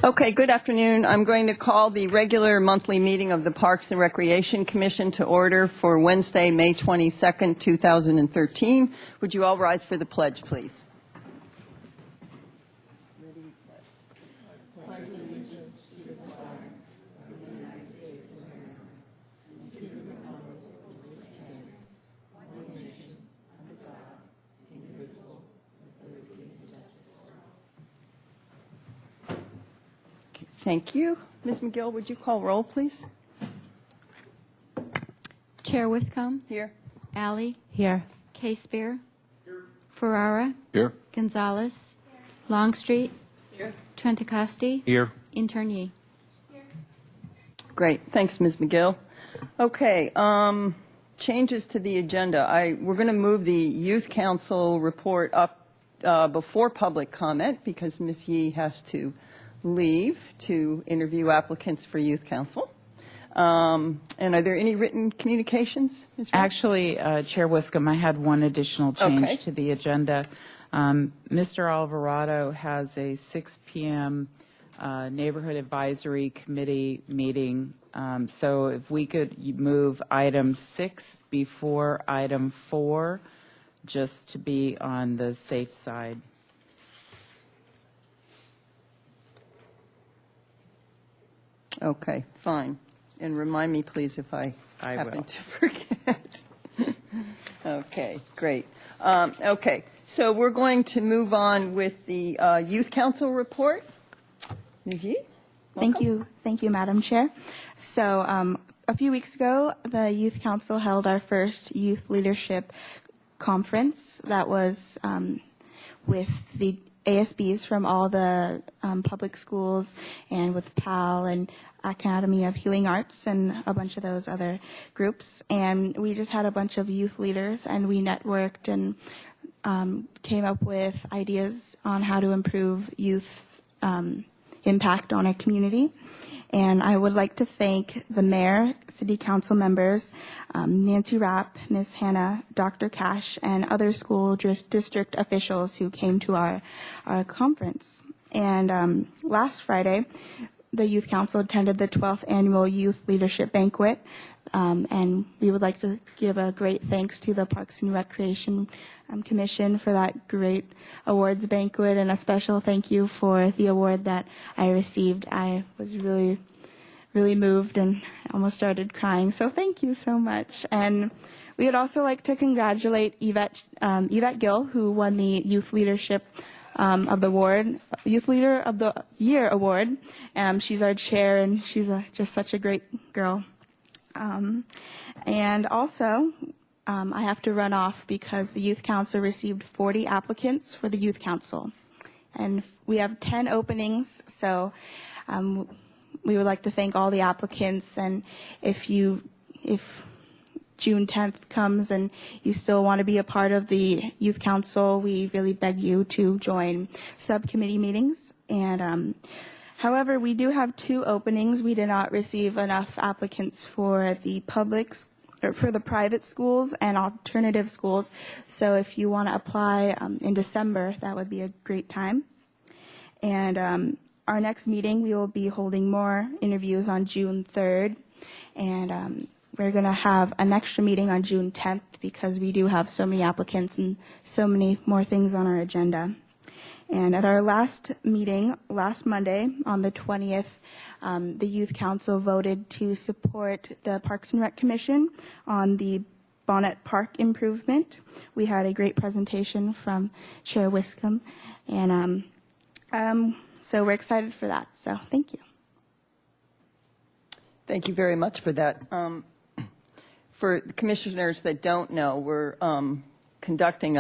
Okay, good afternoon. I'm going to call the regular monthly meeting of the Parks and Recreation Commission to order for Wednesday, May 22nd, 2013. Would you all rise for the pledge, please? Thank you. Ms. McGill, would you call roll, please? Chair Wiscombe. Here. Alley. Here. K-Spear. Ferrara. Here. Gonzalez. Longstreet. Here. Trentacosti. Here. Interny. Great. Thanks, Ms. McGill. Okay, changes to the agenda. We're going to move the Youth Council report up before public comment because Ms. Yee has to leave to interview applicants for Youth Council. And are there any written communications, Ms. Reed? Actually, Chair Wiscombe, I had one additional change Okay. to the agenda. Mr. Alvarado has a 6 p.m. Neighborhood Advisory Committee meeting. So if we could move item 6 before item 4, just to be on the safe side. Okay, fine. And remind me, please, if I happen will. to forget. Okay, great. Okay, so we're going to move on with the Youth Council report. Ms. Yee? Thank you, Madam Chair. So a few weeks ago, the Youth Council held our first youth leadership conference that was with the ASBs from all the public schools and with PAL and Academy of Healing Arts and a bunch of those other groups. And we just had a bunch of youth leaders and we networked and came up with ideas on how to improve youth impact on our community. And I would like to thank the mayor, city council members, Nancy Rapp, Ms. Hannah, Dr. Cash, and other school district officials who came to our conference. And last Friday, the Youth Council attended the 12th Annual Youth Leadership Banquet. And we would like to give a great thanks to the Parks and Recreation Commission for that great awards banquet, and a special thank you for the award that I received. I was really, really moved and almost started crying, so thank you so much. And we would also like to congratulate Yvette Gill, who won the Youth Leadership of the Award, Youth Leader of the Year Award. She's our chair, and she's just such a great girl. And also, I have to run off because the Youth Council received 40 applicants for the Youth Council. And we have 10 openings, so we would like to thank all the applicants. And if June 10th comes and you still want to be a part of the Youth Council, we really beg you to join subcommittee meetings. And however, we do have 2 openings. We did not receive enough applicants for the private schools and alternative schools. So if you want to apply in December, that would be a great time. And our next meeting, we will be holding more interviews on June 3rd. And we're going to have an extra meeting on June 10th because we do have so many applicants and so many more things on our agenda. And at our last meeting, last Monday, on the 20th, the Youth Council voted to support the Parks and Rec Commission on the Bonnet Park improvement. We had a great presentation from Chair Wiscombe, and so we're excited for that. So thank you. Thank you very much for that. For the commissioners that don't know, we're conducting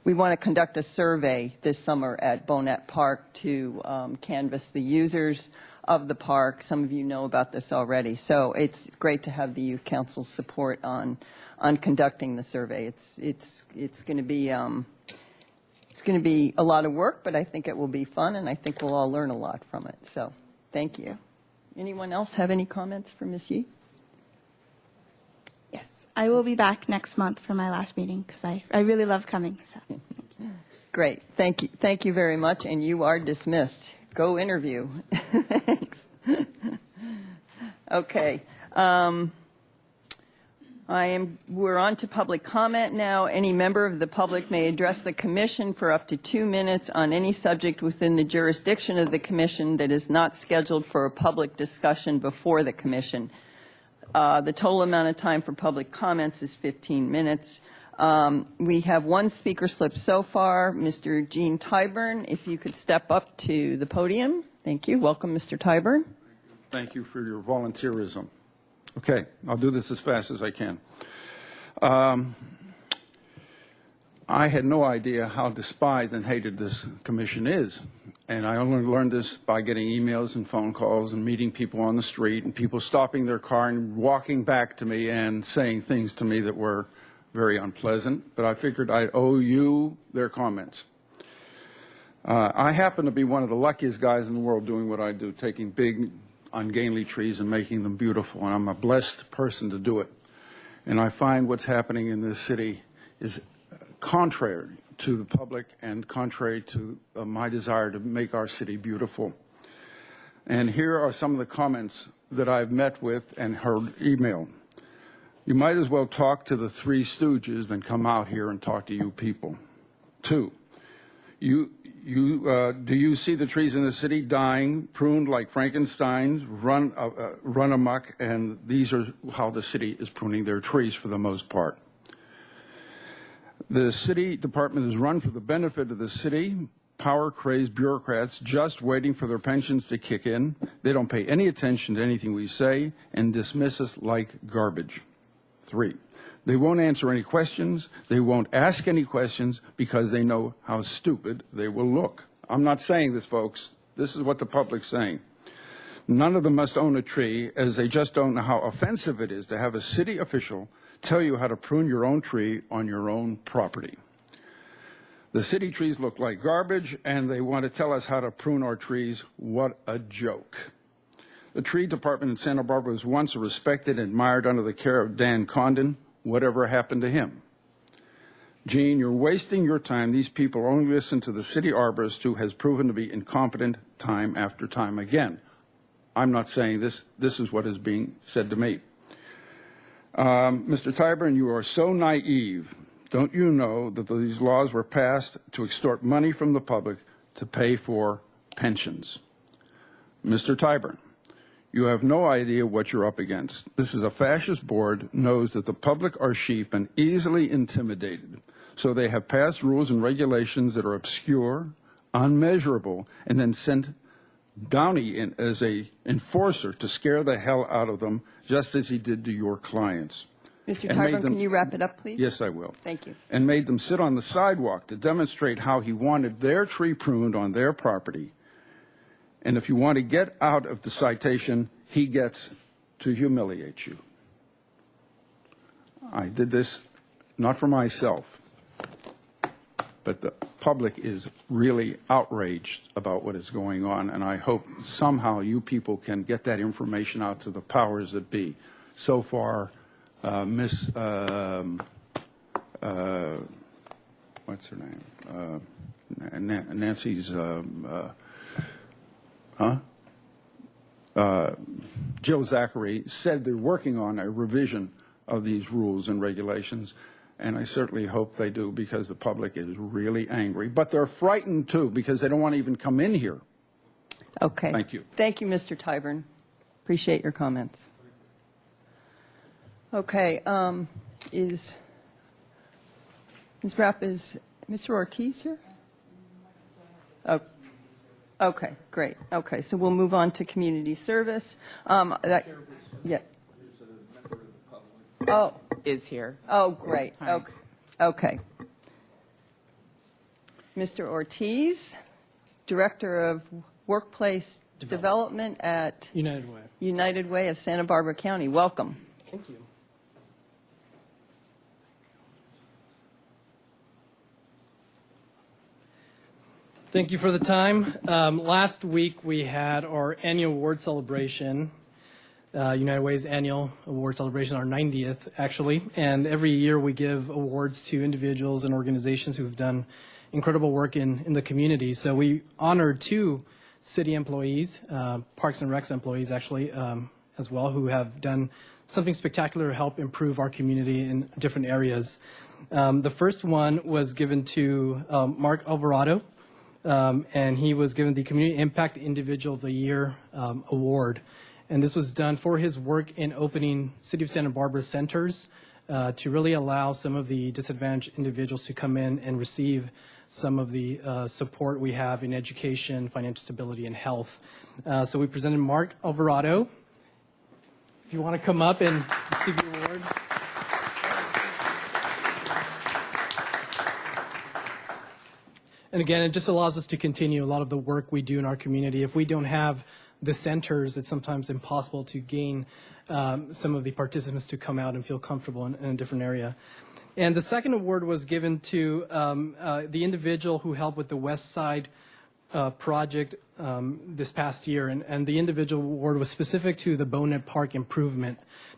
we want to conduct a survey this summer at Bonnet Park to canvass the users of the park. Some of you know about this already. So it's great to have the Youth Council's support on conducting the survey. It's going to be a lot of work, but I think it will be fun, and I think we'll all learn a lot from it. So thank you. Anyone else have any comments for Ms. Yee? Yes, I will be back next month for my last meeting because I really love coming. So. Great. Thank you very much, and you are dismissed. Go interview. Thanks. Okay. We're on to public comment now. Any member of the public may address the commission for up to 2 minutes on any subject within the jurisdiction of the commission that is not scheduled for a public discussion before the commission. The total amount of time for public comments is 15 minutes. We have one speaker slip so far, Mr. Gene Tyburn. If you could step up to the podium. Thank you. Welcome, Mr. Tyburn. Thank you for your volunteerism. Okay, I'll do this as fast as I can. I had no idea how despised and hated this commission is. And I only learned this by getting emails and phone calls and meeting people on the street and people stopping their car and walking back to me and saying things to me that were very unpleasant. But I figured I'd owe you their comments. I happen to be one of the luckiest guys in the world doing what I do, taking big, ungainly trees and making them beautiful, and I'm a blessed person to do it. And I find what's happening in this city is contrary to the public and contrary to my desire to make our city beautiful. And here are some of the comments that I've met with and heard email. You might as well talk to the Three Stooges than come out here and talk to you people. 2, do you see the trees in the city dying, pruned like Frankenstein, run amok, and these are how the city is pruning their trees for the most part. The city department is run for the benefit of the city, power-crazed bureaucrats just waiting for their pensions to kick in. They don't pay any attention to anything we say and dismiss us like garbage. 3, they won't answer any questions. They won't ask any questions because they know how stupid they will look. I'm not saying this, folks. This is what the public's saying. None of them must own a tree, as they just don't know how offensive it is to have a city official tell you how to prune your own tree on your own property. The city trees look like garbage, and they want to tell us how to prune our trees. What a joke. The tree department in Santa Barbara was once respected and admired under the care of Dan Condon. Whatever happened to him? Gene, you're wasting your time. These people only listen to the city arborist who has proven to be incompetent time after time again. I'm not saying this. This is what is being said to me. Mr. Tyburn, you are so naive. Don't you know that these laws were passed to extort money from the public to pay for pensions? Mr. Tyburn, you have no idea what you're up against. This is a fascist board, knows that the public are sheep and easily intimidated. So they have passed rules and regulations that are obscure, unmeasurable, and then sent Downey in as a enforcer to scare the hell out of them, just as he did to your clients. Mr. And made Tyburn, them- can you wrap it up, please? Yes, I will. Thank you. And made them sit on the sidewalk to demonstrate how he wanted their tree pruned on their property. And if you want to get out of the citation, he gets to humiliate you. I did this not for myself, but the public is really outraged about what is going on, and I hope somehow you people can get that information out to the powers that be. So far, what's her name? Nancy's, Jill Zachary said they're working on a revision of these rules and regulations, and I certainly hope they do, because the public is really angry. But they're frightened, too, because they don't want to even come in here. Okay. Thank you. Thank you, Mr. Tyburn. Appreciate your comments. Okay, is Ms. Rapp, is Mr. Ortiz here? Oh, okay, great. Okay, so we'll move on to community service. Yeah. Oh, Is here. oh, great. Hi. Okay. Okay. Mr. Ortiz, Director of Workplace Development at United Way. United Way of Santa Barbara County. Welcome. Thank you. Thank you for the time. Last week we had our annual award celebration, United Way's annual award celebration, our 90th actually, and every year we give awards to individuals and organizations who have done incredible work in the community. So we honored 2 city employees, Parks and Recs employees actually, as well, who have done something spectacular to help improve our community in different areas. The first one was given to Mark Alvarado, and he was given the Community Impact Individual of the Year award. And this was done for his work in opening City of Santa Barbara centers to really allow some of the disadvantaged individuals to come in and receive some of the support we have in education, financial stability, and health. So we presented Mark Alvarado. If you want to come up and receive the award. And again, it just allows us to continue a lot of the work we do in our community. If we don't have the centers, it's sometimes impossible to gain some of the participants to come out and feel comfortable in a different area. And the second award was given to the individual who helped with the West Side project this past year. And the individual award was specific to the Bonehead Park improvement.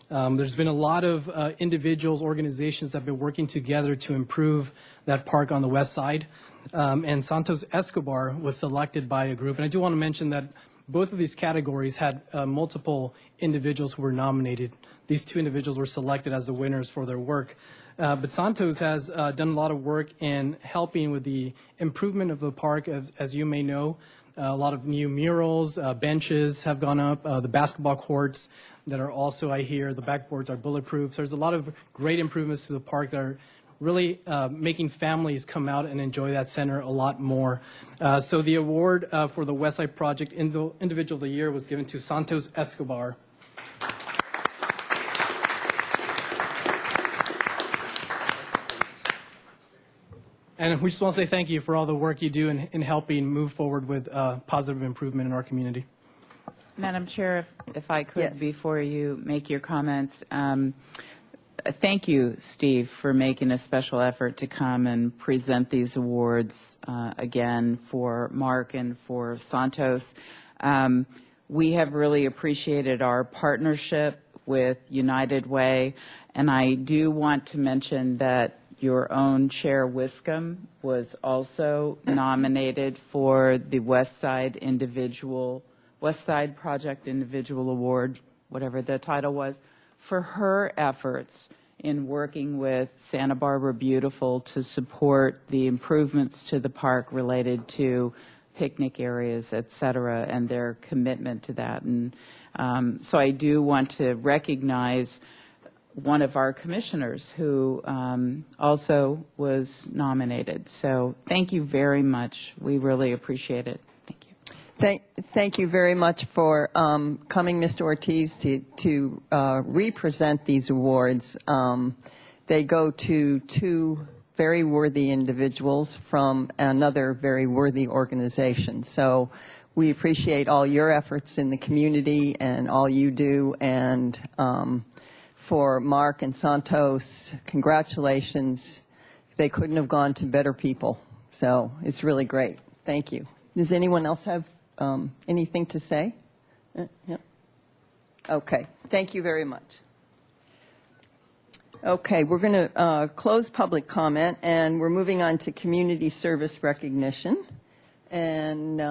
There's been a lot of individuals, organizations that have been working together to improve that park on the west side. And Santos Escobar was selected by a group. And I do want to mention that both of these categories had multiple individuals who were nominated. These 2 individuals were selected as the winners for their work. But Santos has done a lot of work in helping with the improvement of the park. As you may know, a lot of new murals, benches have gone up, the basketball courts that are also, I hear, the backboards are bulletproof. So there's a lot of great improvements to the park that are really making families come out and enjoy that center a lot more. So the award for the West Side Project Individual of the Year was given to Santos Escobar. And we just want to say thank you for all the work you do in helping move forward with positive improvement in our community. Madam Chair, if I could, Yes. before you make your comments, thank you, Steve, for making a special effort to come and present these awards again for Mark and for Santos. We have really appreciated our partnership with United Way, and I do want to mention that your own Chair Wiscombe was also nominated for the West Side Project Individual Award, whatever the title was, for her efforts in working with Santa Barbara Beautiful to support the improvements to the park related to picnic areas, et cetera, and their commitment to that. And so I do want to recognize one of our commissioners who also was nominated. So thank you very much. We really appreciate it. Thank you. Thank you very much for coming, Mr. Ortiz, to represent these awards. They go to 2 very worthy individuals from another very worthy organization. So we appreciate all your efforts in the community and all you do. And for Mark and Santos, congratulations. They couldn't have gone to better people. So it's really great. Thank you. Does anyone else have anything to say? Yep. Okay. Thank you very much. Okay, we're going to close public comment, and we're moving on to community service recognition. And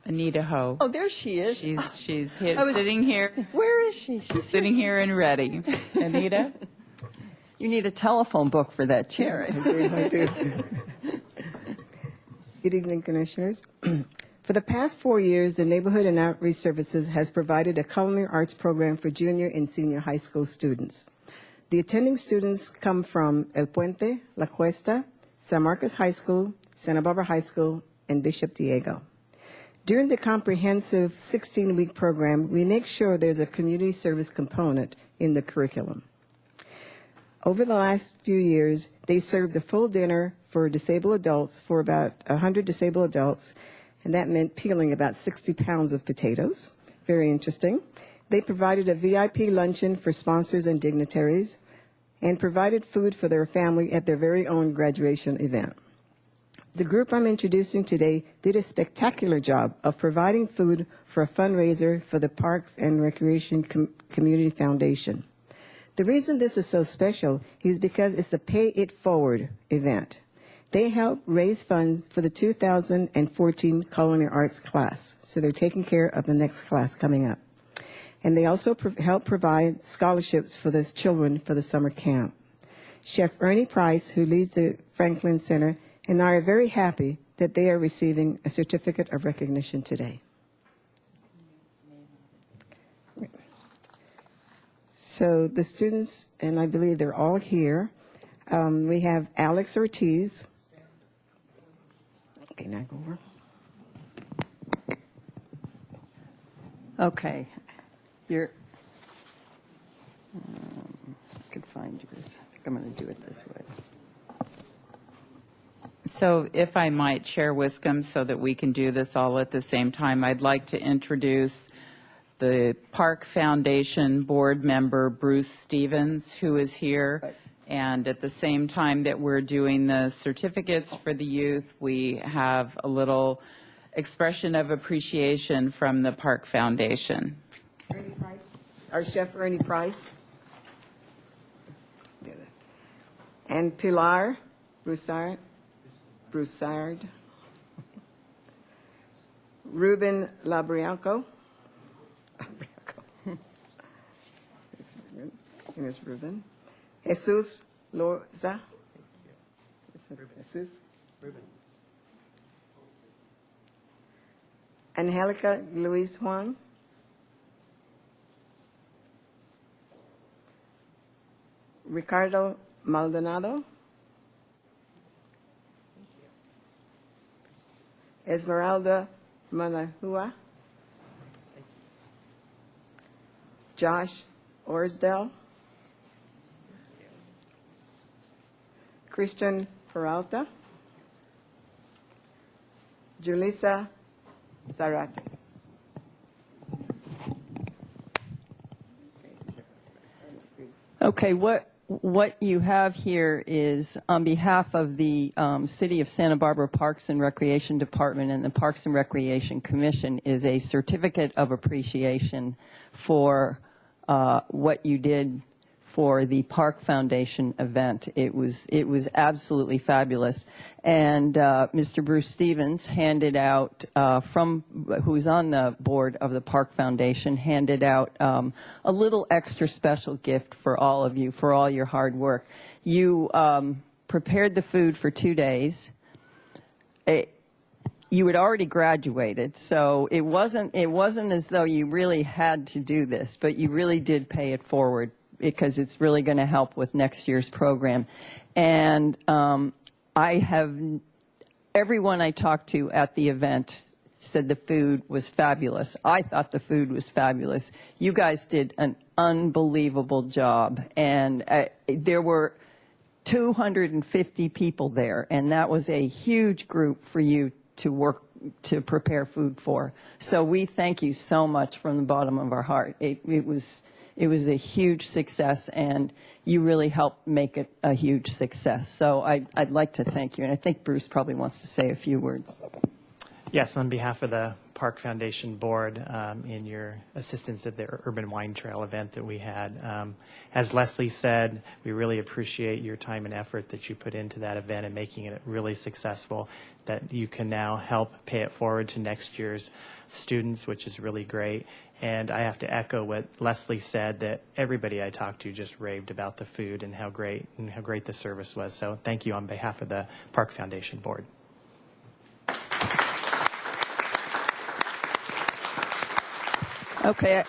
Anita Ho. oh, there she is. She's sitting here. Where is she? She's Sitting here and ready. Anita? You need a telephone book for that chair. I do. Good evening, Commissioners. For the past 4 years, the Neighborhood and Outreach Services has provided a culinary arts program for junior and senior high school students. The attending students come from El Puente, La Cuesta, San Marcos High School, Santa Barbara High School, and Bishop Diego. During the comprehensive 16-week program, we make sure there's a community service component in the curriculum. Over the last few years, they served a full dinner for disabled adults, for about 100 disabled adults, and that meant peeling about 60 pounds of potatoes. Very interesting. They provided a VIP luncheon for sponsors and dignitaries, and provided food for their family at their very own graduation event. The group I'm introducing today did a spectacular job of providing food for a fundraiser for the Parks and Recreation Community Foundation. The reason this is so special is because it's a pay it forward event. They help raise funds for the 2014 culinary arts class, so they're taking care of the next class coming up. And they also help provide scholarships for the children for the summer camp. Chef Ernie Price, who leads the Franklin Center, and I are very happy that they are receiving a certificate of recognition today. So the students, and I believe they're all here. We have Alex Ortiz. Okay, now go over. Okay. You're, I could find yours. I think I'm going to do it this way. So if I might, Chair Wiscombe, so that we can do this all at the same time, I'd like to introduce the Park Foundation board member, Bruce Stevens, who is here. Right. And at the same time that we're doing the certificates for the youth, we have a little expression of appreciation from the Park Foundation. Ernie Price, our chef Ernie Price. And Pilar Broussard. Ruben Labrianco. Here's Ruben. Jesus Loza. Jesus. Ruben. Angelica Luis Juan. Ricardo Maldonado. Esmeralda Manahua. Josh Orsdell. Christian Peralta. Julissa Zarates. Okay, what you have here is on behalf of the City of Santa Barbara Parks and Recreation Department and the Parks and Recreation Commission is a certificate of appreciation for what you did for the Park Foundation event. It was absolutely fabulous. And Mr. Bruce Stevens handed out, who's on the board of the Park Foundation, handed out a little extra special gift for all of you, for all your hard work. You prepared the food for 2 days. You had already graduated, so it wasn't as though you really had to do this, but you really did pay it forward, because it's really going to help with next year's program. And everyone I talked to at the event said the food was fabulous. I thought the food was fabulous. You guys did an unbelievable job. And there were 250 people there, and that was a huge group for you to prepare food for. So we thank you so much from the bottom of our heart. It was a huge success, and you really helped make it a huge success. So I'd like to thank you, and I think Bruce probably wants to say a few words. Yes, on behalf of the Park Foundation Board, in your assistance at the Urban Wine Trail event that we had. As Leslie said, we really appreciate your time and effort that you put into that event and making it really successful, that you can now help pay it forward to next year's students, which is really great. And I have to echo what Leslie said, that everybody I talked to just raved about the food and how great the service was. So thank you on behalf of the Park Foundation Board. Okay,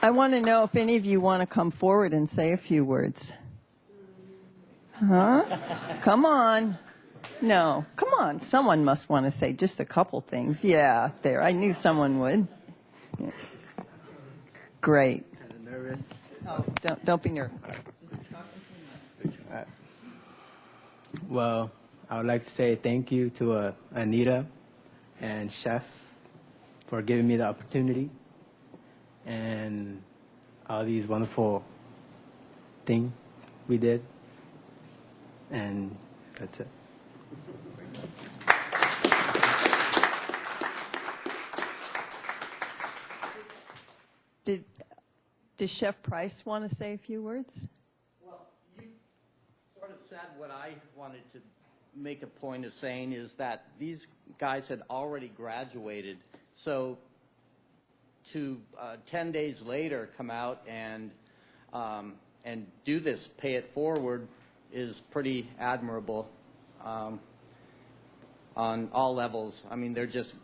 I want to know if any of you want to come forward and say a few words. Huh? Come on. No, come on. Someone must want to say just a couple things. Yeah, there. I knew someone would. Yeah. Great. Kind of nervous. Oh, don't be nervous. Well, I would like to say thank you to Anita and Chef for giving me the opportunity and all these wonderful things we did. And that's it. Does Chef Price want to say a few words? Well, you sort of said what I wanted to make a point of saying is that these guys had already graduated. So to 10 days later come out and do this, pay it forward, is pretty admirable on all levels. I mean, they're just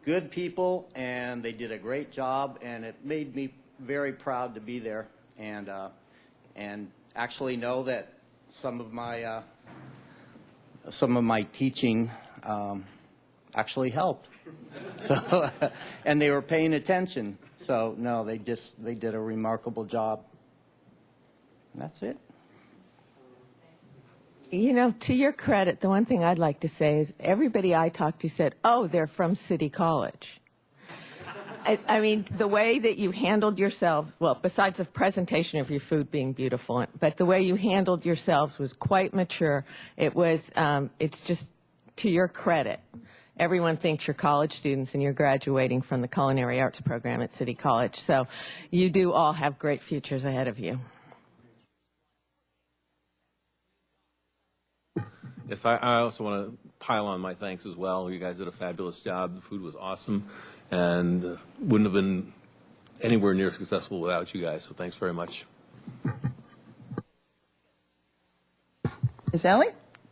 good people, and they did a great job, and it made me very proud to be there and actually know that some of my teaching actually helped. So, and they were paying attention. So no, they did a remarkable job. And that's it. You know, to your credit, the one thing I'd like to say is everybody I talked to said, oh, they're from City College. I mean, the way that you handled yourself, well, besides the presentation of your food being beautiful, but the way you handled yourselves was quite mature. It was, it's just to your credit. Everyone thinks you're college students and you're graduating from the Culinary Arts program at City College. So you do all have great futures ahead of you. Yes, I also want to pile on my thanks as well. You guys did a fabulous job. The food was awesome and wouldn't have been anywhere near successful without you guys, so thanks very much. Ms. Alley?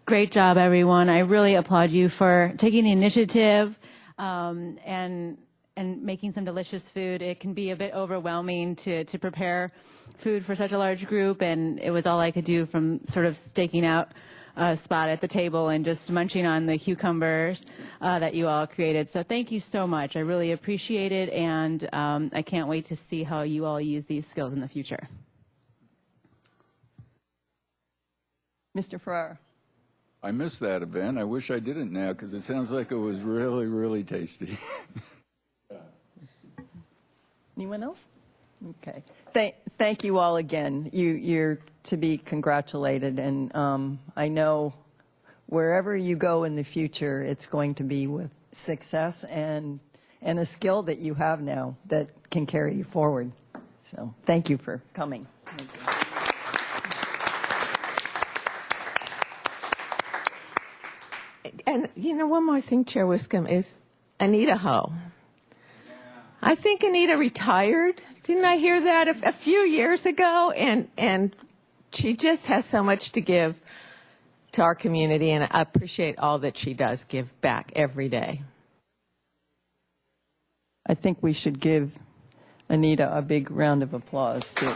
Great job, everyone. I really applaud you for taking the initiative and making some delicious food. It can be a bit overwhelming to prepare food for such a large group, and it was all I could do from sort of staking out a spot at the table and just munching on the cucumbers that you all created. So thank you so much. I really appreciate it, and I can't wait to see how you all use these skills in the future. Mr. Ferrara? I missed that event. I wish I didn't now because it sounds like it was really, really tasty. Anyone else? Okay. Thank you all again. You're to be congratulated, and I know wherever you go in the future, it's going to be with success and a skill that you have now that can carry you forward. So thank you for coming. Thank you. And, you know, one more thing, Chair Wiscombe, is Anita Ho. I think Anita retired. Didn't I hear that a few years ago? And she just has so much to give to our community, and I appreciate all that she does give back every day. I think we should give Anita a big round of applause, too.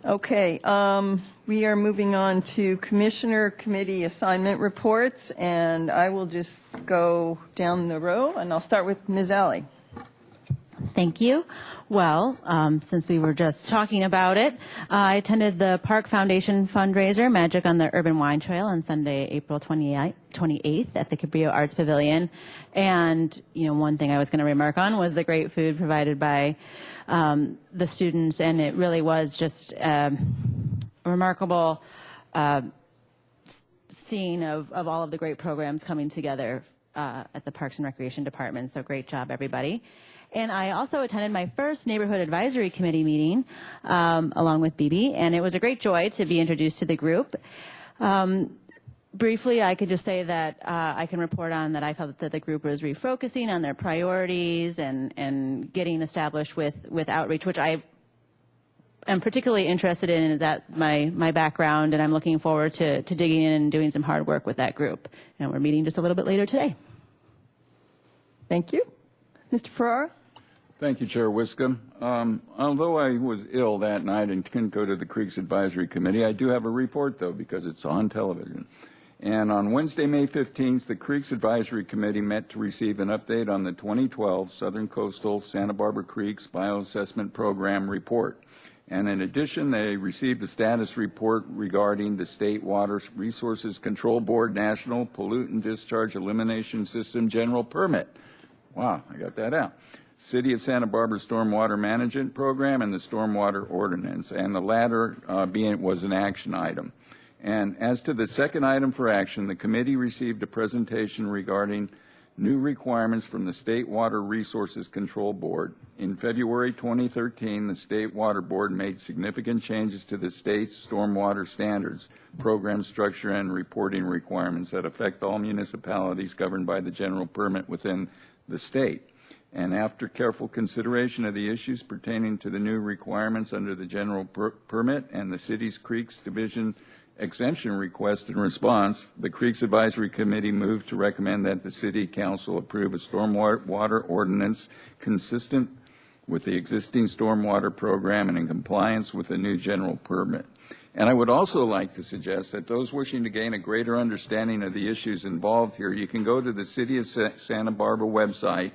Okay, we are moving on to Commissioner Committee assignment reports, and I will just go down the row, and I'll start with Ms. Alley. Thank you. Well, since we were just talking about it, I attended the Park Foundation fundraiser, Magic on the Urban Wine Trail, on Sunday, April 28th at the Cabrillo Arts Pavilion. And, you know, one thing I was going to remark on was the great food provided by the students, and it really was just a remarkable scene of all of the great programs coming together at the Parks and Recreation Department. So great job, everybody. And I also attended my first Neighborhood Advisory Committee meeting along with Bibi, and it was a great joy to be introduced to the group. Briefly, I could just say that I can report on that I felt that the group was refocusing on their priorities and getting established with outreach, which I am particularly interested in, is that's my background, and I'm looking forward to digging in and doing some hard work with that group. And we're meeting just a little bit later today. Thank you. Mr. Ferrara? Thank you, Chair Wiscombe. Although I was ill that night and couldn't go to the Creeks Advisory Committee, I do have a report, though, because it's on television. And on Wednesday, May 15th, the Creeks Advisory Committee met to receive an update on the 2012 Southern Coastal Santa Barbara Creeks Bioassessment Program report. And in addition, they received a status report regarding the State Water Resources Control Board National Pollutant Discharge Elimination System General Permit. Wow, I got that out. City of Santa Barbara Stormwater Management Program and the Stormwater Ordinance, and the latter was an action item. And as to the second item for action, the committee received a presentation regarding new requirements from the State Water Resources Control Board. In February 2013, the State Water Board made significant changes to the state's stormwater standards, program structure, and reporting requirements that affect all municipalities governed by the general permit within the state. And after careful consideration of the issues pertaining to the new requirements under the general permit and the city's Creeks Division exemption request and response, the Creeks Advisory Committee moved to recommend that the City Council approve a stormwater ordinance consistent with the existing stormwater program and in compliance with the new general permit. And I would also like to suggest that those wishing to gain a greater understanding of the issues involved here, you can go to the City of Santa Barbara website,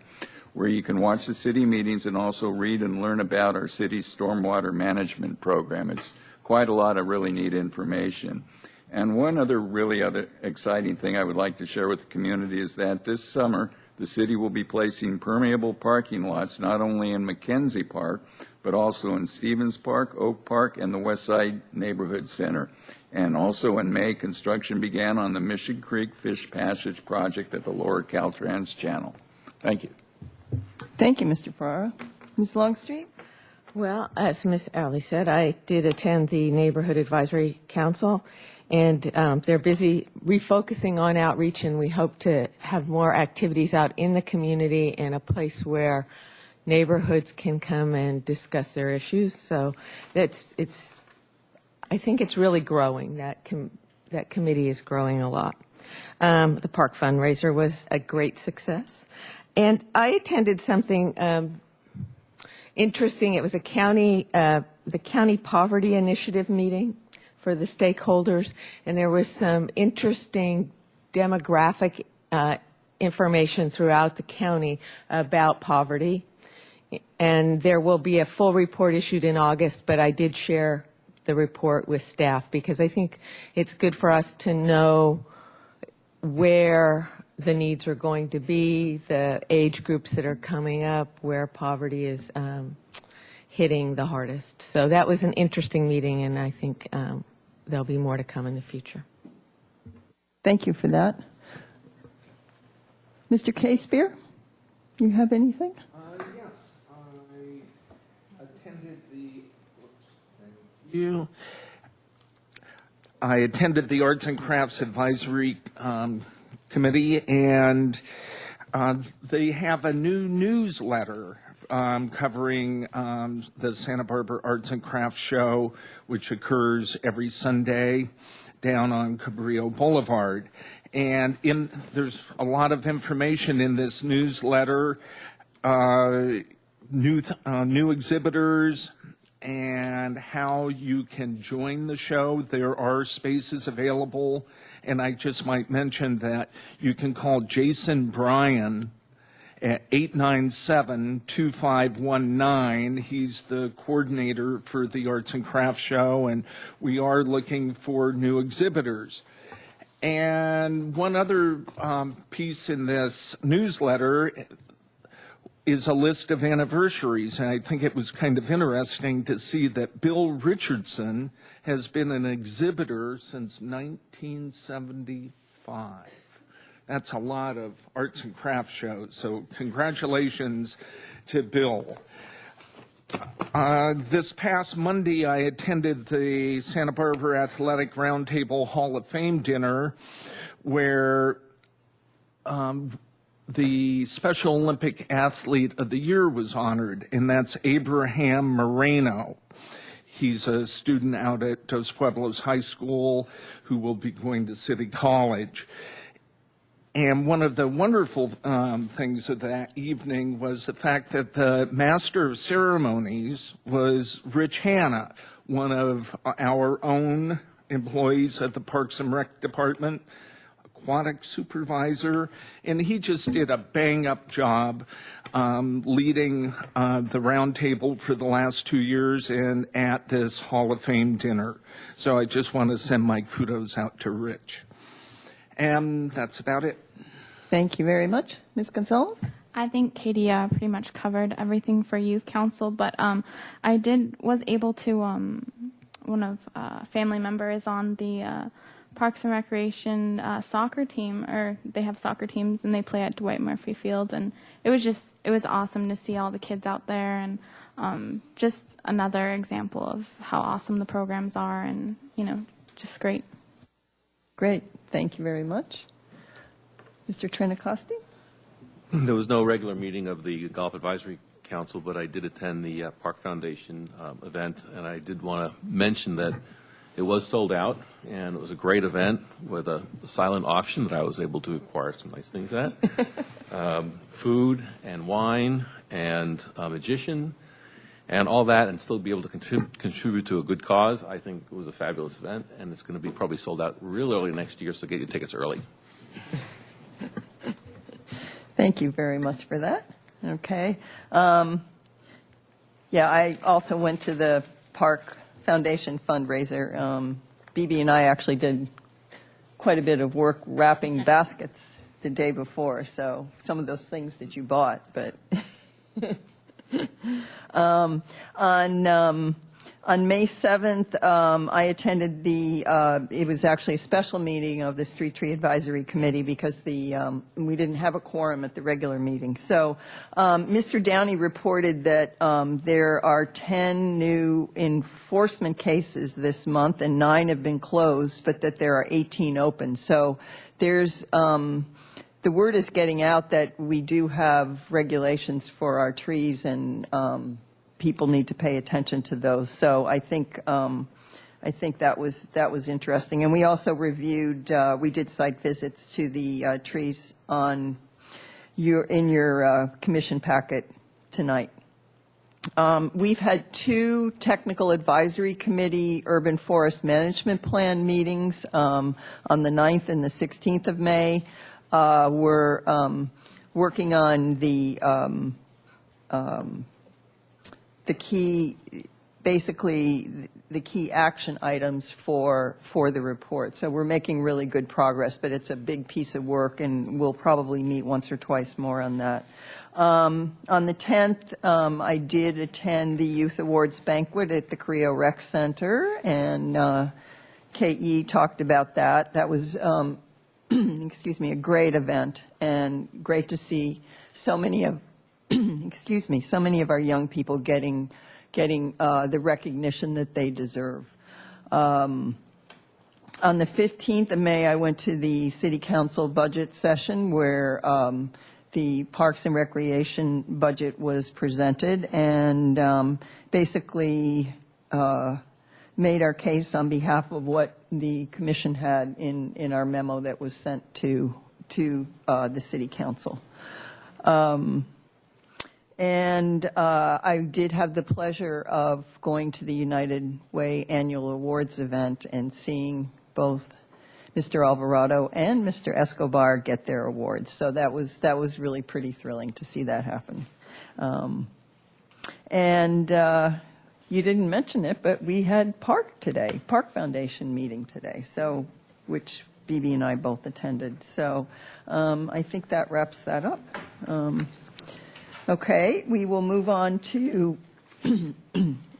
where you can watch the city meetings and also read and learn about our city's stormwater management program. It's quite a lot of really neat information. And one other exciting thing I would like to share with the community is that this summer, the city will be placing permeable parking lots not only in McKenzie Park, but also in Stevens Park, Oak Park, and the West Side Neighborhood Center. And also in May, construction began on the Mission Creek Fish Passage project at the Lower Caltrans Channel. Thank you. Thank you, Mr. Ferrara. Ms. Longstreet? Well, as Ms. Alley said, I did attend the Neighborhood Advisory Council, and they're busy refocusing on outreach, and we hope to have more activities out in the community and a place where neighborhoods can come and discuss their issues. So I think it's really growing. That committee is growing a lot. The park fundraiser was a great success. And I attended something interesting. It was the county poverty initiative meeting for the stakeholders, and there was some interesting demographic information throughout the county about poverty. And there will be a full report issued in August, but I did share the report with staff because I think it's good for us to know where the needs are going to be, the age groups that are coming up, where poverty is hitting the hardest. So that was an interesting meeting, and I think there'll be more to come in the future. Thank you for that. Mr. K. Spear, you have anything? Yes, I attended the Arts and Crafts Advisory Committee, and they have a new newsletter covering the Santa Barbara Arts and Crafts Show, which occurs every Sunday down on Cabrillo Boulevard. And there's a lot of information in this newsletter, new exhibitors, and how you can join the show. There are spaces available, and I just might mention that you can call Jason Bryan at 897-2519. He's the coordinator for the Arts and Crafts Show, and we are looking for new exhibitors. And one other piece in this newsletter is a list of anniversaries, and I think it was kind of interesting to see that Bill Richardson has been an exhibitor since 1975. That's a lot of arts and crafts shows, so congratulations to Bill. This past Monday, I attended the Santa Barbara Athletic Roundtable Hall of Fame dinner, where the Special Olympic Athlete of the Year was honored, and that's Abraham Moreno. He's a student out at Dos Pueblos High School who will be going to City College. And one of the wonderful things of that evening was the fact that the Master of Ceremonies was Rich Hanna, one of our own employees at the Parks and Rec Department, aquatic supervisor, and he just did a bang-up job leading the roundtable for the last 2 years and at this Hall of Fame dinner. So I just want to send my kudos out to Rich. And that's about it. Thank you very much. Ms. Gonzalez? I think Katie pretty much covered everything for Youth Council, but I was able to, one of family member is on the Parks and Recreation soccer team, or they have soccer teams, and they play at Dwight Murphy Field. And it was awesome to see all the kids out there, and just another example of how awesome the programs are, and, just great. Great. Thank you very much. Mr. Trinacosti? There was no regular meeting of the Golf Advisory Council, but I did attend the Park Foundation event, and I did want to mention that it was sold out, and it was a great event with a silent auction that I was able to acquire some nice things at. Food and wine and a magician and all that, and still be able to contribute to a good cause. I think it was a fabulous event, and it's going to be probably sold out real early next year, so get your tickets early. Thank you very much for that. Okay. Yeah, I also went to the Park Foundation fundraiser. BB and I actually did quite a bit of work wrapping baskets the day before, so some of those things that you bought, but on May 7th, I attended it was actually a special meeting of the Street Tree Advisory Committee because we didn't have a quorum at the regular meeting. So Mr. Downey reported that there are 10 new enforcement cases this month and 9 have been closed, but that there are 18 open. So there's the word is getting out that we do have regulations for our trees, and people need to pay attention to those. So I think that was interesting. And we also reviewed. We did site visits to the trees in your commission packet tonight. We've had 2 technical advisory committee urban forest management plan meetings on the 9th and the 16th of May. We're working on the key, basically the key action items for the report. So we're making really good progress, but it's a big piece of work, and we'll probably meet once or twice more on that. On the 10th, I did attend the Youth Awards banquet at the Creo Rec Center, and KE talked about that. That was excuse me, a great event, and great to see so many of so many of our young people getting the recognition that they deserve. On the 15th of May, I went to the City Council budget session where the Parks and Recreation budget was presented, and basically made our case on behalf of what the commission had in our memo that was sent to the City Council. And I did have the pleasure of going to the United Way Annual Awards event and seeing both Mr. Alvarado and Mr. Escobar get their awards. So that was really pretty thrilling to see that happen. You didn't mention it, but we had Park Foundation meeting today, so which BB and I both attended. So I think that wraps that up. Okay, we will move on to,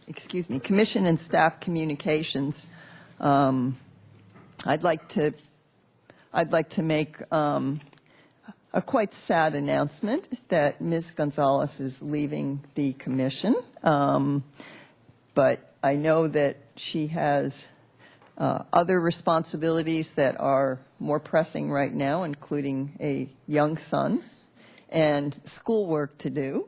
excuse me, commission and staff communications. I'd like to make a quite sad announcement that Ms. Gonzalez is leaving the commission, but I know that she has other responsibilities that are more pressing right now, including a young son and schoolwork to do.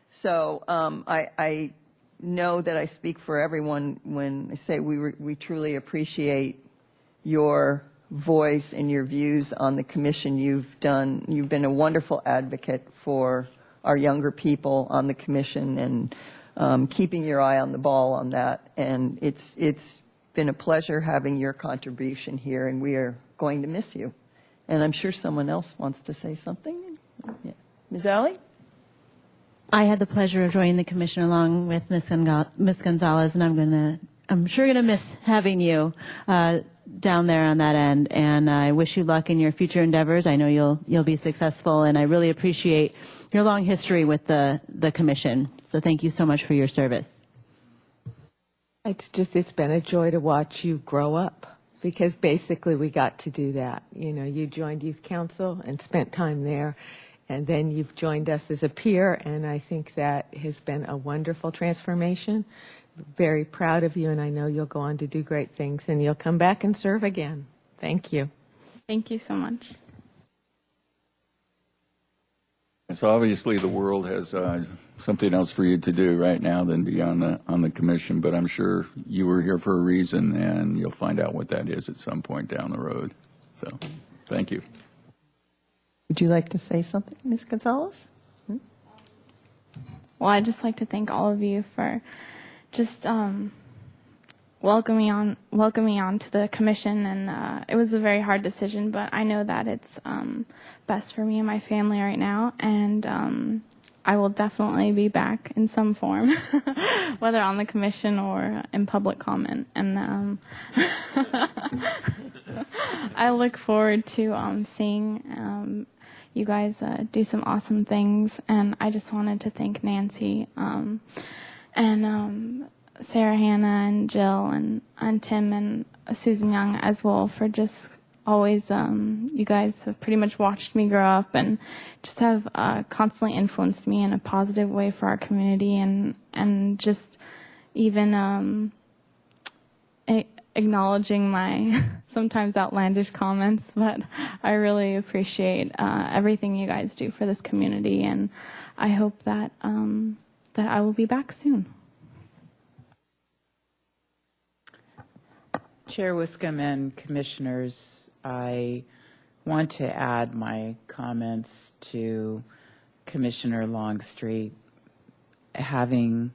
So I know that I speak for everyone when I say we truly appreciate your voice and your views on the commission. You've been a wonderful advocate for our younger people on the commission, and keeping your eye on the ball on that. And it's been a pleasure having your contribution here, and we are going to miss you. And I'm sure someone else wants to say something. Yeah. Ms. Alley? I had the pleasure of joining the commission along with Ms. Gonzalez, and I'm sure going to miss having you down there on that end. And I wish you luck in your future endeavors. I know you'll be successful, and I really appreciate your long history with the commission. So thank you so much for your service. It's been a joy to watch you grow up. because basically we got to do that. You know, you joined Youth Council and spent time there, and then you've joined us as a peer, and I think that has been a wonderful transformation. Very proud of you, and I know you'll go on to do great things, and you'll come back and serve again. Thank you. Thank you so much. So obviously the world has something else for you to do right now than be on the commission, but I'm sure you were here for a reason, and you'll find out what that is at some point down the road. So thank you. Would you like to say something, Ms. Gonzalez? Well, I'd just like to thank all of you for just welcoming me on to the commission, and it was a very hard decision, but I know that it's best for me and my family right now, and I will definitely be back in some form, whether on the commission or in public comment, and I look forward to seeing you guys do some awesome things, and I just wanted to thank Nancy and Sarah Hannah and Jill and Tim and Susan Young as well for just always, you guys have pretty much watched me grow up and just have constantly influenced me in a positive way for our community, and just even acknowledging my sometimes outlandish comments, but I really appreciate everything you guys do for this community, and I hope that that I will be back soon. Chair Wiscombe and Commissioners, I want to add my comments to Commissioner Longstreet. Having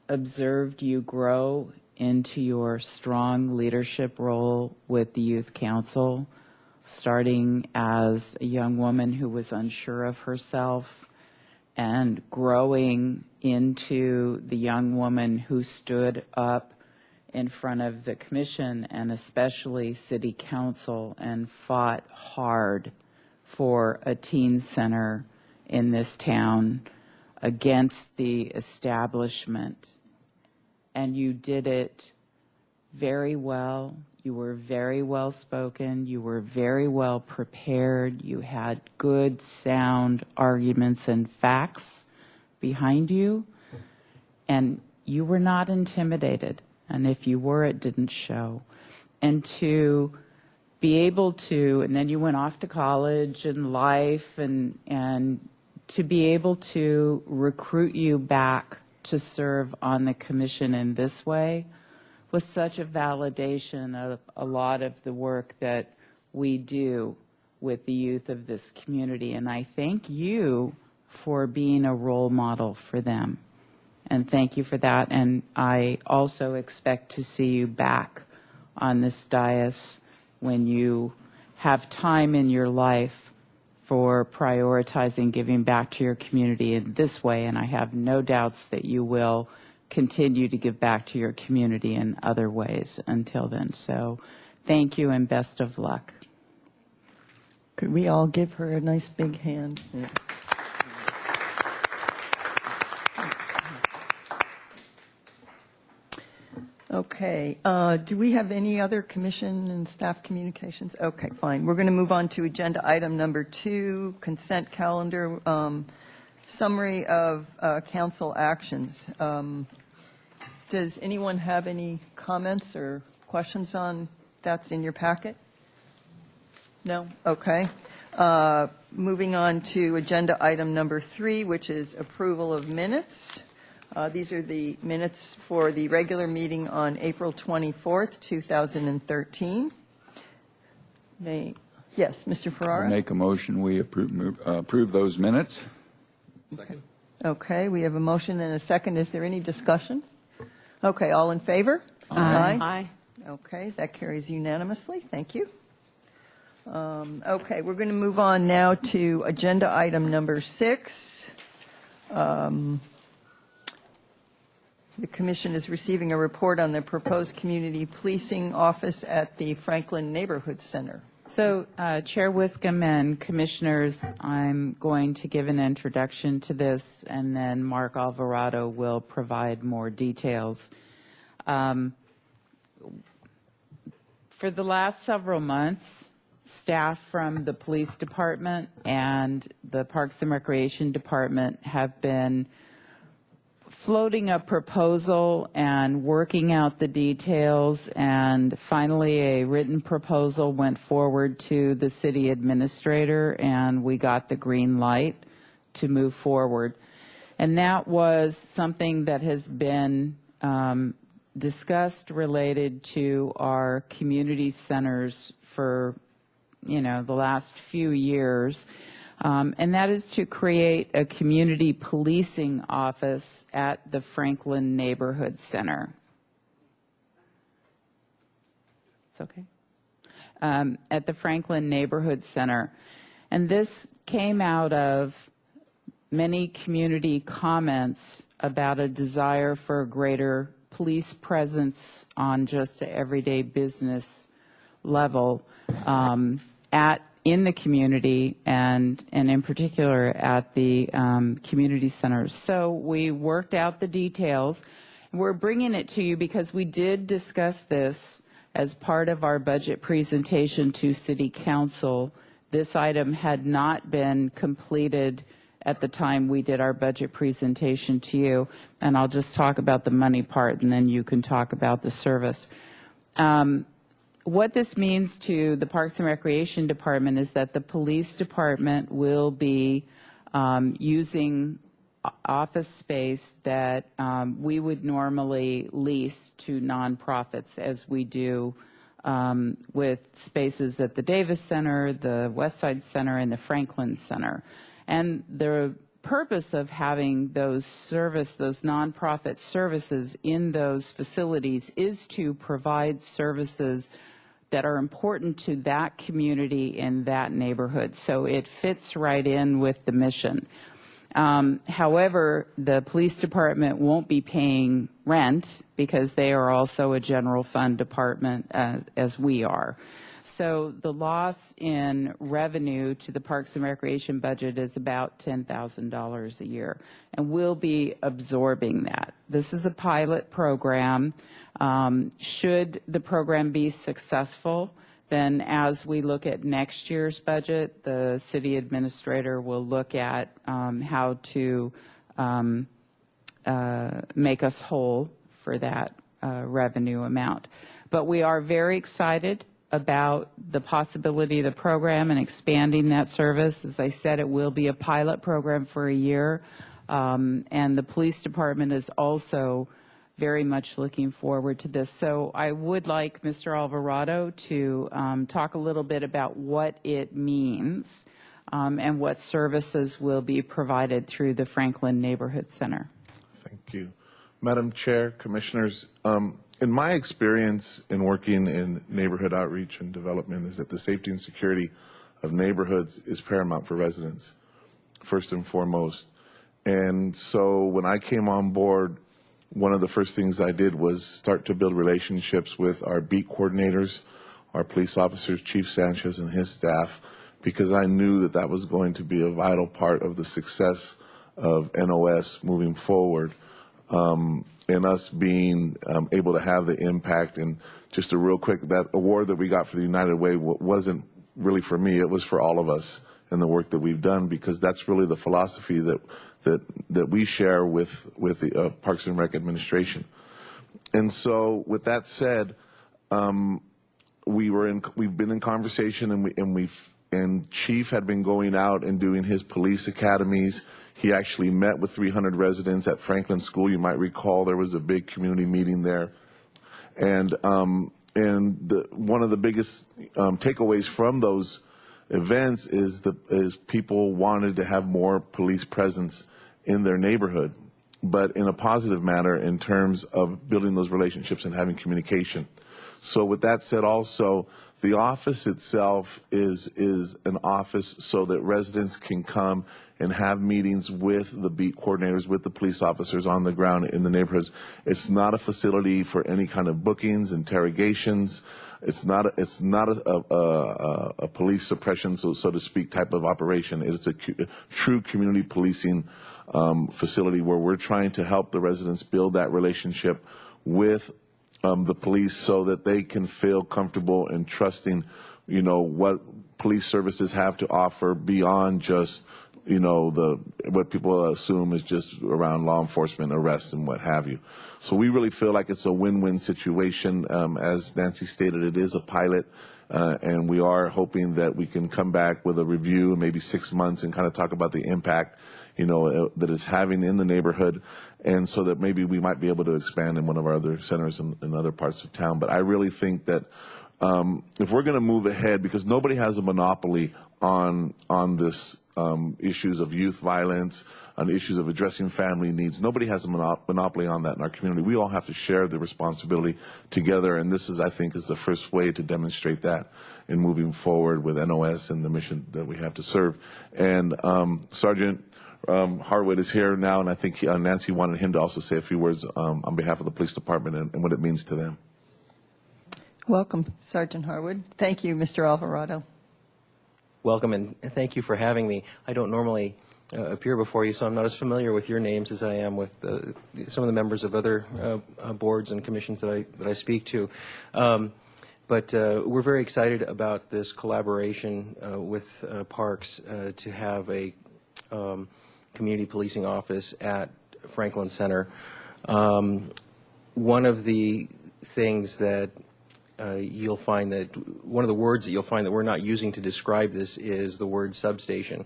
observed you grow into your strong leadership role with the Youth Council, starting as a young woman who was unsure of herself and growing into the young woman who stood up in front of the commission and especially city council and fought hard for a teen center in this town against the establishment. And you did it very well. You were very well spoken. You were very well prepared. You had good, sound arguments and facts behind you. And you were not intimidated. And if you were, it didn't show. And to be able to, and then you went off to college and life, and to be able to recruit you back to serve on the commission in this way was such a validation of a lot of the work that we do with the youth of this community. And I thank you for being a role model for them. And thank you for that. And I also expect to see you back on this dais when you have time in your life for prioritizing giving back to your community in this way. And I have no doubts that you will continue to give back to your community in other ways until then. So thank you and best of luck. Could we all give her a nice big hand? Yeah. Okay. Do we have any other commission and staff communications? Okay, fine. We're going to move on to agenda item number 2, consent calendar, summary of council actions. Does anyone have any comments or questions on that's in your packet? No? Okay. Moving on to agenda item number 3, which is approval of minutes. These are the minutes for the regular meeting on April 24th, 2013. Yes, Mr. Ferrara? Make a motion, we approve those minutes. Second. Okay, we have a motion and a second. Is there any discussion? Okay, all in favor? Aye. Aye. Okay, that carries unanimously. Thank you. Okay, we're going to move on now to agenda item number 6. The commission is receiving a report on the proposed community policing office at the Franklin Neighborhood Center. So, Chair Wiscombe and Commissioners, I'm going to give an introduction to this, and then Mark Alvarado will provide more details. For the last several months, staff from the police department and the Parks and Recreation Department have been floating a proposal and working out the details, and finally a written proposal went forward to the city administrator, and we got the green light to move forward. And that was something that has been discussed related to our community centers for, the last few years. And that is to create a community policing office at the Franklin Neighborhood Center. It's okay. At the Franklin Neighborhood Center. And this came out of many community comments about a desire for a greater police presence on just an everyday business level in the community and in particular at the community centers. So we worked out the details. We're bringing it to you because we did discuss this as part of our budget presentation to City Council. This item had not been completed at the time we did our budget presentation to you, and I'll just talk about the money part and then you can talk about the service. What this means to the Parks and Recreation Department is that the police department will be using office space that we would normally lease to nonprofits, as we do with spaces at the Davis Center, the Westside Center, and the Franklin Center. And the purpose of having those nonprofit services in those facilities is to provide services that are important to that community in that neighborhood. So it fits right in with the mission. However, the police department won't be paying rent because they are also a general fund department as we are. So the loss in revenue to the Parks and Recreation budget is about $10,000 a year, and we'll be absorbing that. This is a pilot program. Should the program be successful, then as we look at next year's budget, the city administrator will look at how to make us whole for that revenue amount. But we are very excited about the possibility of the program and expanding that service. As I said, it will be a pilot program for a year, and the police department is also very much looking forward to this. So I would like Mr. Alvarado to talk a little bit about what it means and what services will be provided through the Franklin Neighborhood Center. Thank you. Madam Chair, Commissioners, in my experience in working in neighborhood outreach and development is that the safety and security of neighborhoods is paramount for residents, first and foremost. And so when I came on board, one of the first things I did was start to build relationships with our beat coordinators, our police officers, Chief Sanchez and his staff, because I knew that that was going to be a vital part of the success of NOS moving forward. And us being able to have the impact. And just a real quick, that award that we got for the United Way wasn't really for me, it was for all of us and the work that we've done, because that's really the philosophy that we share with the Parks and Rec administration. And so with that said, we've been in conversation, and Chief had been going out and doing his police academies. He actually met with 300 residents at Franklin School. You might recall there was a big community meeting there. And one of the biggest takeaways from those events is people wanted to have more police presence in their neighborhood, but in a positive manner in terms of building those relationships and having communication. So with that said, also, the office itself is an office so that residents can come and have meetings with the beat coordinators, with the police officers on the ground in the neighborhoods. It's not a facility for any kind of bookings, interrogations. It's not a police suppression, so to speak, type of operation. It's a true community policing facility where we're trying to help the residents build that relationship with the police so that they can feel comfortable and trusting, what police services have to offer beyond just, what people assume is just around law enforcement arrests and what have you. So we really feel like it's a win-win situation. As Nancy stated, it is a pilot. And we are hoping that we can come back with a review in maybe 6 months and kind of talk about the impact, that it's having in the neighborhood, and so that maybe we might be able to expand in one of our other centers in other parts of town. But I really think that if we're going to move ahead, because nobody has a monopoly on this issues of youth violence, on issues of addressing family needs. Nobody has a monopoly on that in our community. We all have to share the responsibility together, and this is, I think, is the first way to demonstrate that in moving forward with NOS and the mission that we have to serve. And Sergeant Harwood is here now, and I think Nancy wanted him to also say a few words on behalf of the police department and what it means to them. Welcome, Sergeant Harwood. Thank you, Mr. Alvarado. Welcome, and thank you for having me. I don't normally appear before you, so I'm not as familiar with your names as I am with some of the members of other boards and commissions that I speak to. But we're very excited about this collaboration with Parks to have a community policing office at Franklin Center. One of the things that you'll find that one of the words that you'll find that we're not using to describe this is the word substation.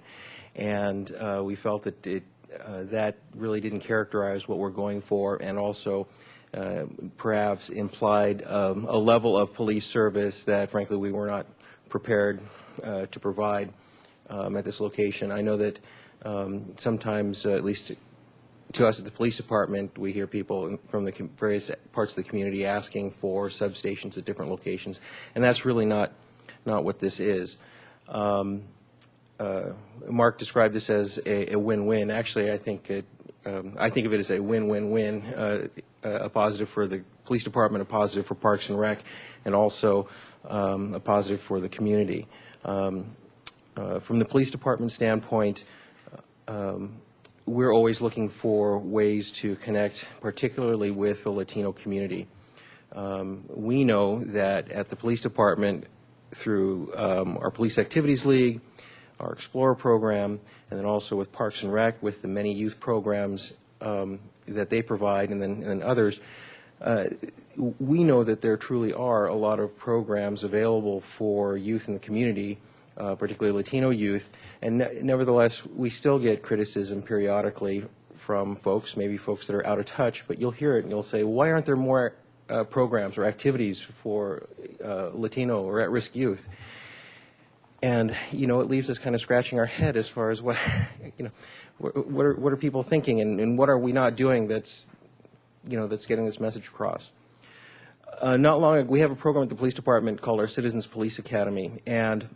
And we felt that that really didn't characterize what we're going for, and also perhaps implied a level of police service that, frankly, we were not prepared to provide at this location. I know that sometimes, at least to us at the police department, we hear people from the various parts of the community asking for substations at different locations, and that's really not what this is. Mark described this as a win-win. Actually, I think of it as a win-win-win, a positive for the police department, a positive for Parks and Rec, and also a positive for the community. From the police department standpoint, we're always looking for ways to connect, particularly with the Latino community. We know that at the police department, through our Police Activities League, our Explorer program, and then also with Parks and Rec, with the many youth programs that they provide, and then others, we know that there truly are a lot of programs available for youth in the community, particularly Latino youth, and nevertheless, we still get criticism periodically from folks, maybe folks that are out of touch, but you'll hear it and you'll say, why aren't there more programs or activities for Latino or at-risk youth? And, it leaves us kind of scratching our head as far as what are people thinking, and what are we not doing that's getting this message across. Not long ago, we have a program at the police department called our Citizens Police Academy, and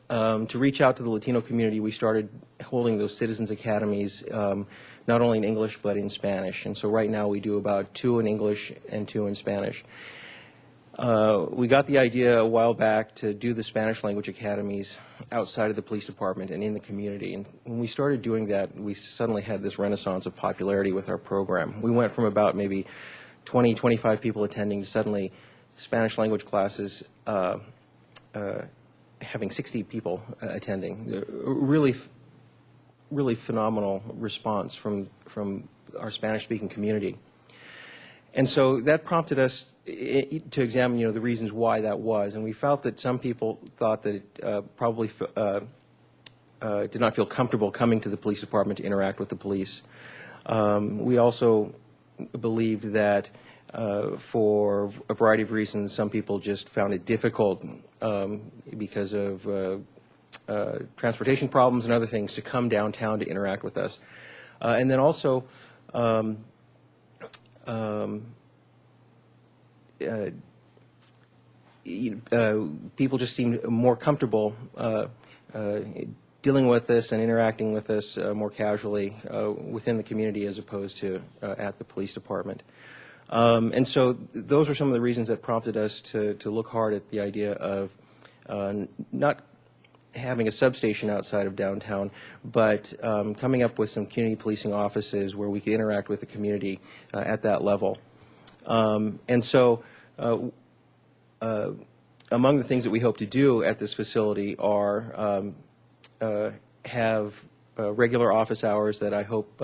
to reach out to the Latino community, we started holding those Citizens Academies, not only in English but in Spanish. And so right now we do about 2 in English and 2 in Spanish. We got the idea a while back to do the Spanish language academies outside of the police department and in the community. And when we started doing that, we suddenly had this renaissance of popularity with our program. We went from about maybe 20, 25 people attending to suddenly Spanish language classes having 60 people attending. Really phenomenal response from our Spanish-speaking community. And so that prompted us to examine, the reasons why that was. And we felt that some people thought that it probably did not feel comfortable coming to the police department to interact with the police. We also believed that for a variety of reasons, some people just found it difficult because of transportation problems and other things to come downtown to interact with us. And then also, people just seemed more comfortable dealing with us and interacting with us more casually within the community as opposed to at the police department. And so those are some of the reasons that prompted us to look hard at the idea of not having a substation outside of downtown, but coming up with some community policing offices where we could interact with the community at that level. And so among the things that we hope to do at this facility are have regular office hours that I hope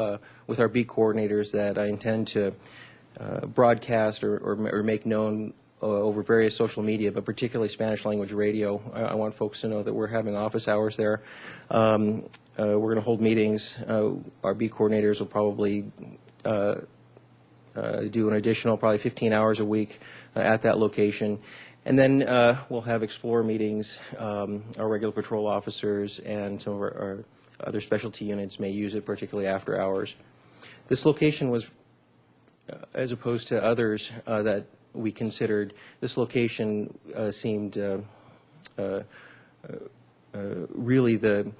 with our beat coordinators that I intend to broadcast or make known over various social media, but particularly Spanish language radio. I want folks to know that we're having office hours there. We're going to hold meetings. Our beat coordinators will probably do an additional probably 15 hours a week at that location. And then we'll have Explorer meetings. Our regular patrol officers and some of our other specialty units may use it, particularly after hours. This location was, as opposed to others that we considered, this location seemed really the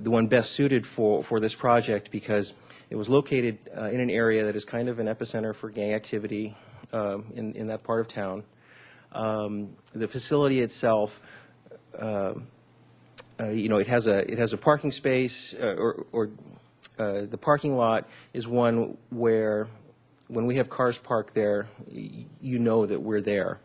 one best suited for this project because it was located in an area that is kind of an epicenter for gang activity in that part of town. The facility itself, it has a parking space, or the parking lot is one where, when we have cars parked there, you know that we're there.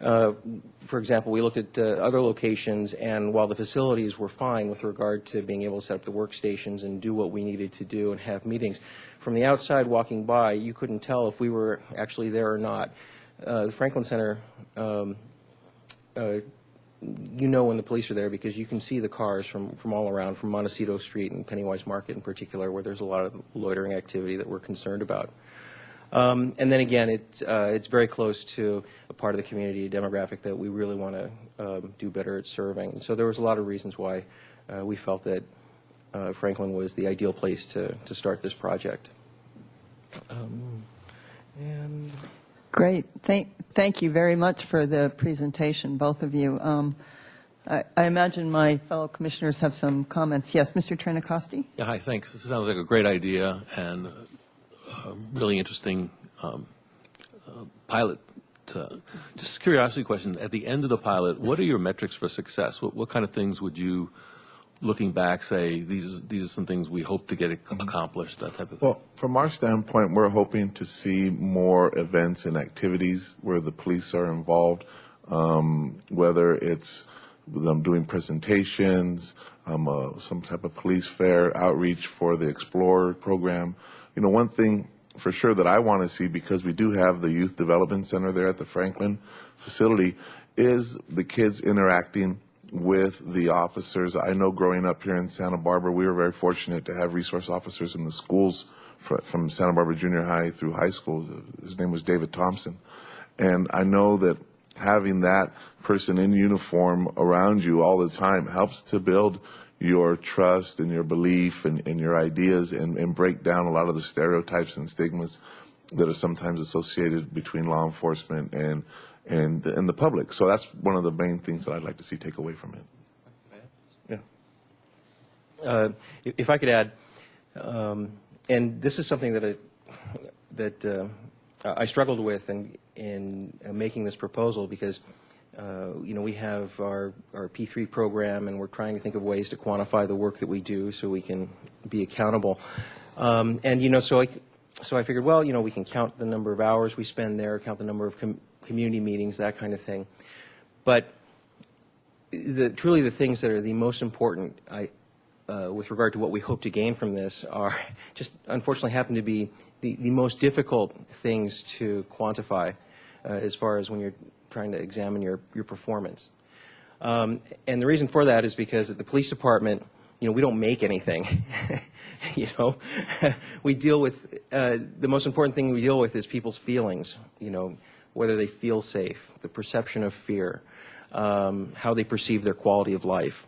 For example, we looked at other locations, and while the facilities were fine with regard to being able to set up the workstations and do what we needed to do and have meetings, from the outside walking by, you couldn't tell if we were actually there or not. The Franklin Center, you know when the police are there because you can see the cars from all around, from Montecito Street and Pennywise Market in particular, where there's a lot of loitering activity that we're concerned about. And then again, it's very close to a part of the community demographic that we really want to do better at serving. And so there was a lot of reasons why we felt that Franklin was the ideal place to start this project. And Great. Thank you very much for the presentation, both of you. I imagine my fellow commissioners have some comments. Yes, Mr. Trinacosti? Yeah, hi, thanks. This sounds like a great idea and a really interesting pilot. Just a curiosity question. At the end of the pilot, what are your metrics for success? What kind of things would you, looking back, say, these are some things we hope to get accomplished, that type of thing? Well, from our standpoint, we're hoping to see more events and activities where the police are involved, whether it's them doing presentations, some type of police fair outreach for the Explorer program. You know, one thing for sure that I want to see, because we do have the Youth Development Center there at the Franklin facility, is the kids interacting with the officers. I know growing up here in Santa Barbara, we were very fortunate to have resource officers in the schools from Santa Barbara Junior High through high school. His name was David Thompson. And I know that having that person in uniform around you all the time helps to build your trust and your belief and your ideas and break down a lot of the stereotypes and stigmas that are sometimes associated between law enforcement and the public. So that's one of the main things that I'd like to see take away from it. Yeah. If I could add, and this is something that I struggled with in making this proposal because we have our P3 program, and we're trying to think of ways to quantify the work that we do so we can be accountable. So I figured, well, we can count the number of hours we spend there, count the number of community meetings, that kind of thing. But truly the things that are the most important with regard to what we hope to gain from this are just unfortunately happen to be the most difficult things to quantify as far as when you're trying to examine your performance. And the reason for that is because at the police department, we don't make anything. We deal with, the most important thing we deal with is people's feelings, whether they feel safe, the perception of fear, how they perceive their quality of life.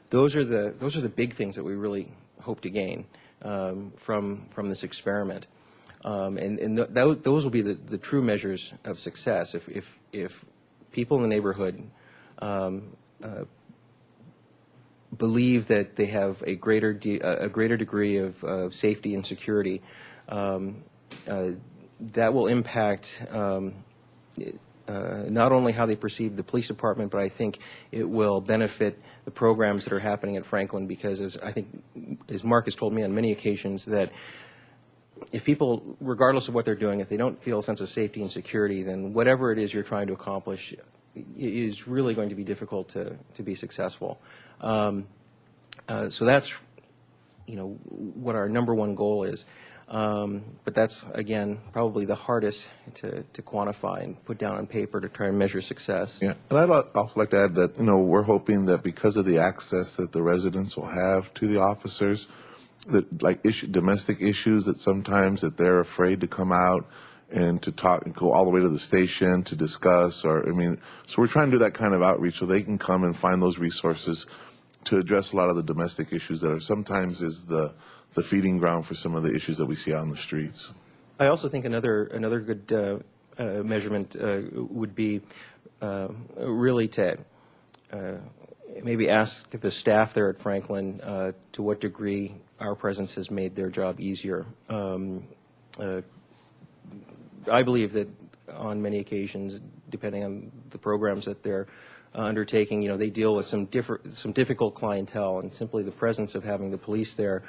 Those are the big things that we really hope to gain from this experiment. Those will be the true measures of success. If people in the neighborhood believe that they have a greater degree of safety and security, that will impact not only how they perceive the police department, but I think it will benefit the programs that are happening at Franklin, because as Mark has told me on many occasions, that if people, regardless of what they're doing, if they don't feel a sense of safety and security, then whatever it is you're trying to accomplish is really going to be difficult to be successful. So that's, what our number one goal is. But that's, again, probably the hardest to quantify and put down on paper to try and measure success. Yeah, and I'd also like to add that, we're hoping that because of the access that the residents will have to the officers, that like domestic issues that sometimes that they're afraid to come out and to talk and go all the way to the station to discuss, so we're trying to do that kind of outreach so they can come and find those resources to address a lot of the domestic issues that are sometimes is the feeding ground for some of the issues that we see out on the streets. I also think another good measurement would be really to maybe ask the staff there at Franklin to what degree our presence has made their job easier. I believe that on many occasions, depending on the programs that they're undertaking, they deal with some difficult clientele, and simply the presence of having the police there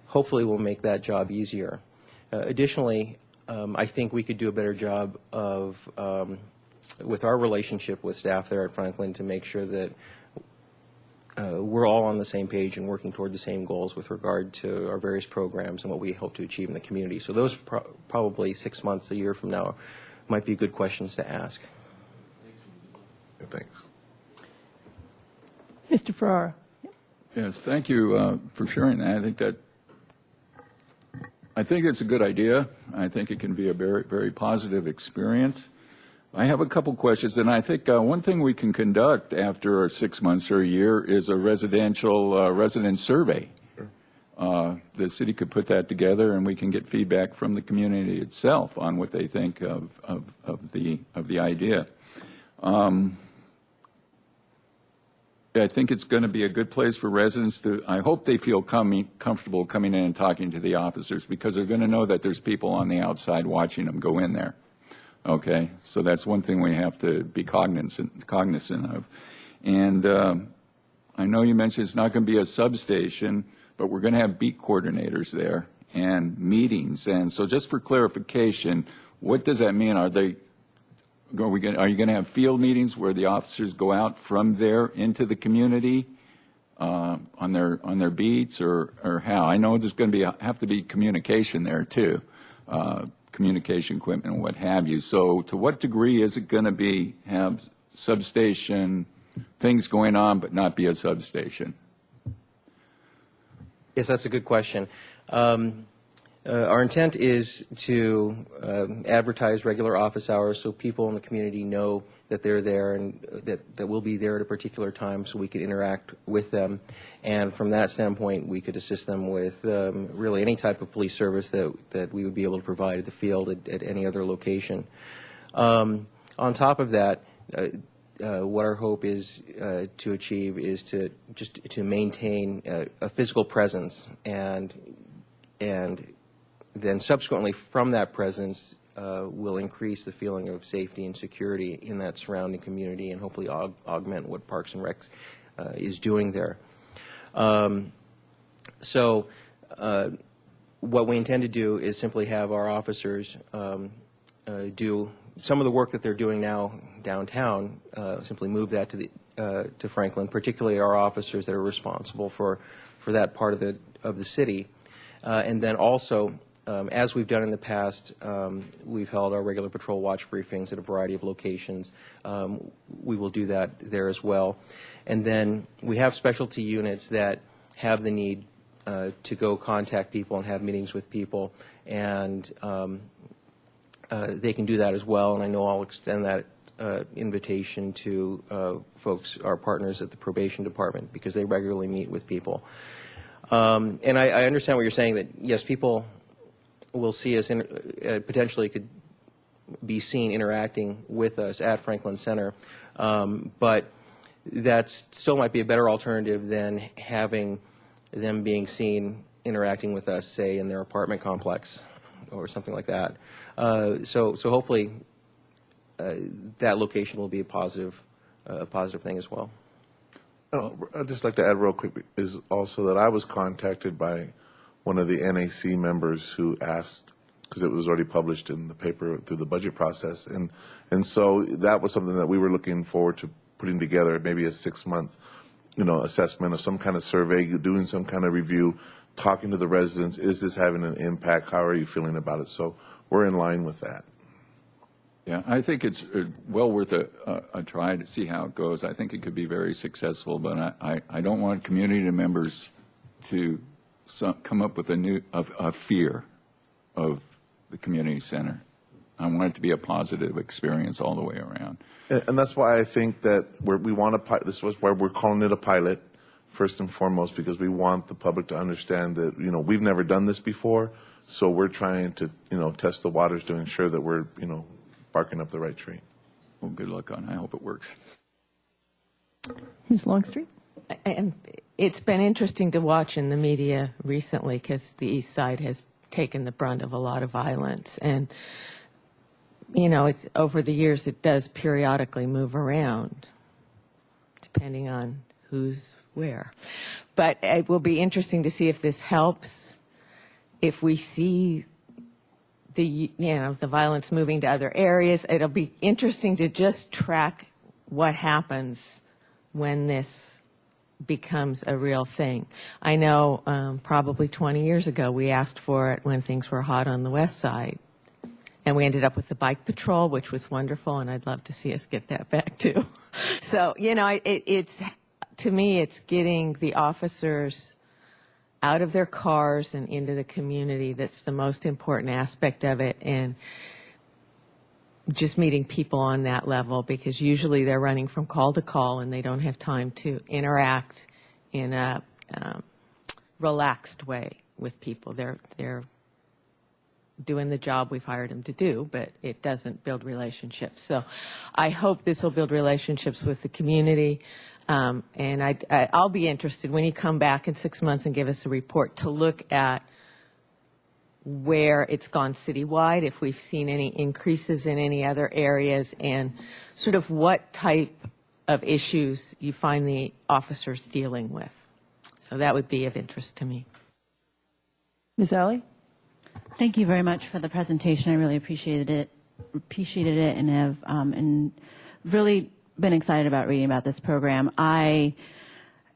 hopefully will make that job easier. Additionally, I think we could do a better job of with our relationship with staff there at Franklin to make sure that we're all on the same page and working toward the same goals with regard to our various programs and what we hope to achieve in the community. So those probably 6 months, a year from now, might be good questions to ask. Thanks. Mr. Farrar. Yes, thank you for sharing that. I think it's a good idea. I think it can be a very, very positive experience. I have a couple questions, and I think one thing we can conduct after 6 months or a year is a resident survey. The city could put that together, and we can get feedback from the community itself on what they think of the idea. I think it's going to be a good place for residents to, I hope they feel comfortable coming in and talking to the officers, because they're going to know that there's people on the outside watching them go in there. Okay, so that's one thing we have to be cognizant of. And I know you mentioned it's not going to be a substation, but we're going to have beat coordinators there and meetings. And so just for clarification, what does that mean? Are you going to have field meetings where the officers go out from there into the community on their beats, or how? I know there's going to have to be communication there too, communication equipment and what have you. So to what degree is it going to have substation things going on but not be a substation? Yes, that's a good question. Our intent is to advertise regular office hours so people in the community know that they're there and that we'll be there at a particular time, so we could interact with them. And from that standpoint, we could assist them with really any type of police service that we would be able to provide at the field at any other location. On top of that, what our hope is to achieve is to maintain a physical presence, and then subsequently from that presence will increase the feeling of safety and security in that surrounding community, and hopefully augment what Parks and Rec is doing there. So what we intend to do is simply have our officers do some of the work that they're doing now downtown, simply move that to Franklin, particularly our officers that are responsible for that part of the city. And then also, as we've done in the past, we've held our regular patrol watch briefings at a variety of locations. We will do that there as well. And then we have specialty units that have the need to go contact people and have meetings with people, and they can do that as well. And I know I'll extend that invitation to folks, our partners at the probation department, because they regularly meet with people. And I understand what you're saying, that yes, people will see us, potentially could be seen interacting with us at Franklin Center, but that still might be a better alternative than having them being seen interacting with us, say, in their apartment complex or something like that. So hopefully that location will be a positive thing as well. I'd just like to add real quick is also that I was contacted by one of the NAC members who asked because it was already published in the paper through the budget process. And so that was something that we were looking forward to putting together, maybe a 6-month, assessment of some kind of survey, doing some kind of review, talking to the residents. Is this having an impact? How are you feeling about it? So we're in line with that. Yeah, I think it's well worth a try to see how it goes. I think it could be very successful, but I don't want community members to come up with a fear of the community center. I want it to be a positive experience all the way around. And that's why I think that we want to, this was why we're calling it a pilot, first and foremost, because we want the public to understand that, we've never done this before. So we're trying to, test the waters to ensure that we're, barking up the right tree. Well, good luck on it. I hope it works. Ms. Longstreet? And it's been interesting to watch in the media recently because the East Side has taken the brunt of a lot of violence. And, it's, over the years, it does periodically move around, depending on who's where. But it will be interesting to see if this helps, if we see the violence moving to other areas. It'll be interesting to just track what happens when this becomes a real thing. I know probably 20 years ago we asked for it when things were hot on the West Side, and we ended up with the bike patrol, which was wonderful, and I'd love to see us get that back too. So, it's, to me, it's getting the officers out of their cars and into the community that's the most important aspect of it, and just meeting people on that level, because usually they're running from call to call and they don't have time to interact in a relaxed way with people. They're doing the job we've hired them to do, but it doesn't build relationships. So I hope this will build relationships with the community. And I'll be interested when you come back in 6 months and give us a report to look at where it's gone citywide, if we've seen any increases in any other areas, and sort of what type of issues you find the officers dealing with. So that would be of interest to me. Ms. Alley? Thank you very much for the presentation. I really appreciated it, and have and really been excited about reading about this program. I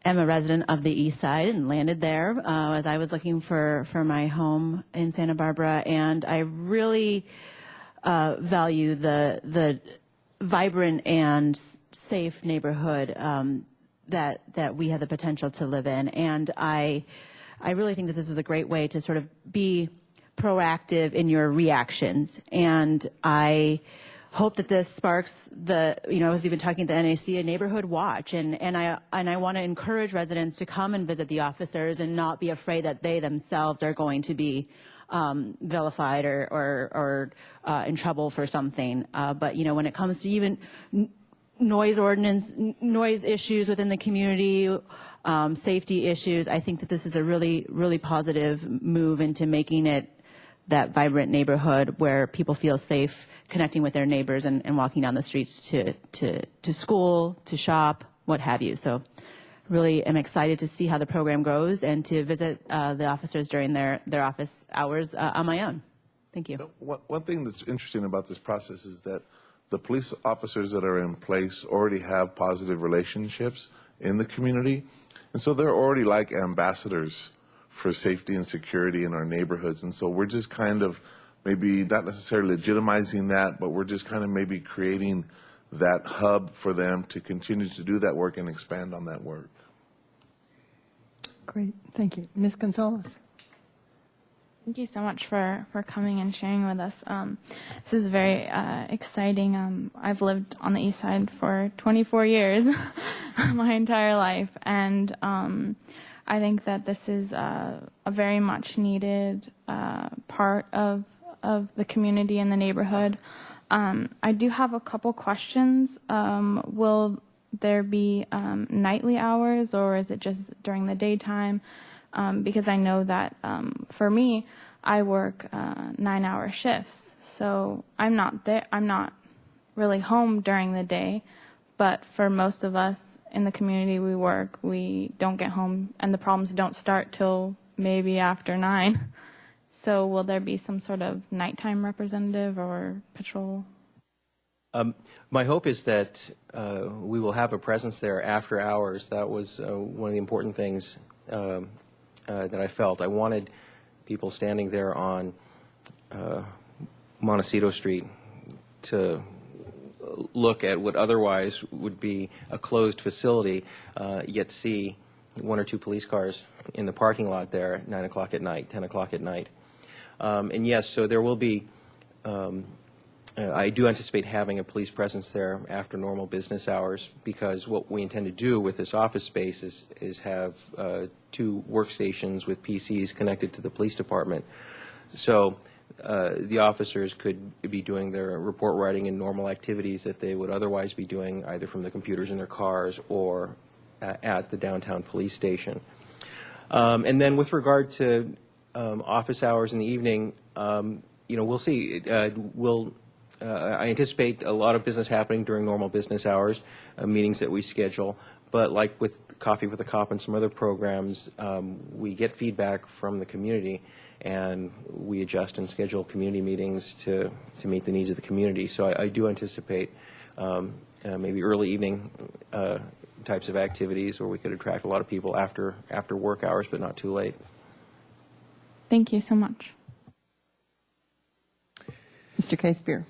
am a resident of the East Side and landed there as I was looking for my home in Santa Barbara, and I really value the vibrant and safe neighborhood that we have the potential to live in. And I really think that this is a great way to sort of be proactive in your reactions. And I hope that this sparks I was even talking to the NAC, a neighborhood watch, and I want to encourage residents to come and visit the officers and not be afraid that they themselves are going to be vilified or in trouble for something. But when it comes to even noise issues within the community, safety issues, I think that this is a really, really positive move into making it that vibrant neighborhood where people feel safe connecting with their neighbors and walking down the streets to school, to shop, what have you. So really am excited to see how the program grows and to visit the officers during their office hours on my own. Thank you. One thing that's interesting about this process is that the police officers that are in place already have positive relationships in the community. And so they're already like ambassadors for safety and security in our neighborhoods. And so we're just kind of maybe not necessarily legitimizing that, but we're just kind of maybe creating that hub for them to continue to do that work and expand on that work. Great. Thank you. Ms. Gonzalez? Thank you so much for coming and sharing with us. This is very exciting. I've lived on the East Side for 24 years, my entire life, and I think that this is a very much needed part of the community and the neighborhood. I do have a couple questions. Will there be nightly hours, or is it just during the daytime? Because I know that for me, I work 9-hour shifts, so I'm not really home during the day. But for most of us in the community we don't get home, and the problems don't start till maybe after 9. So will there be some sort of nighttime representative or patrol? My hope is that we will have a presence there after hours. That was one of the important things that I felt. I wanted people standing there on Montecito Street to look at what otherwise would be a closed facility, yet see 1 or 2 police cars in the parking lot there at 9 o'clock at night, 10 o'clock at night. And yes, so there will be, I do anticipate having a police presence there after normal business hours, because what we intend to do with this office space is have 2 workstations with PCs connected to the police department. So the officers could be doing their report writing and normal activities that they would otherwise be doing either from the computers in their cars or at the downtown police station. And then with regard to office hours in the evening, we'll see. I anticipate a lot of business happening during normal business hours, meetings that we schedule. But like with Coffee with a Cop and some other programs, we get feedback from the community, and we adjust and schedule community meetings to meet the needs of the community. So I do anticipate maybe early evening types of activities where we could attract a lot of people after work hours, but not too late. Thank you so much. Mr. Casebeer.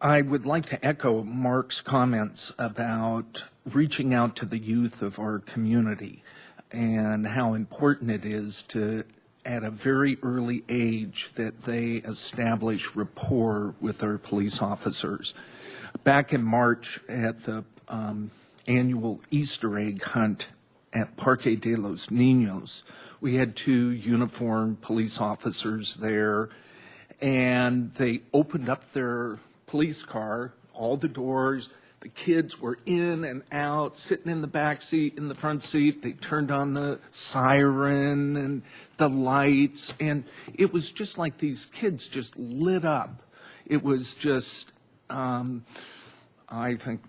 I would like to echo Mark's comments about reaching out to the youth of our community and how important it is to, at a very early age, that they establish rapport with our police officers. Back in March at the annual Easter egg hunt at Parque de los Niños, we had 2 uniformed police officers there, and they opened up their police car, all the doors. The kids were in and out, sitting in the back seat, in the front seat. They turned on the siren and the lights, and it was just like these kids just lit up. It was just, I think,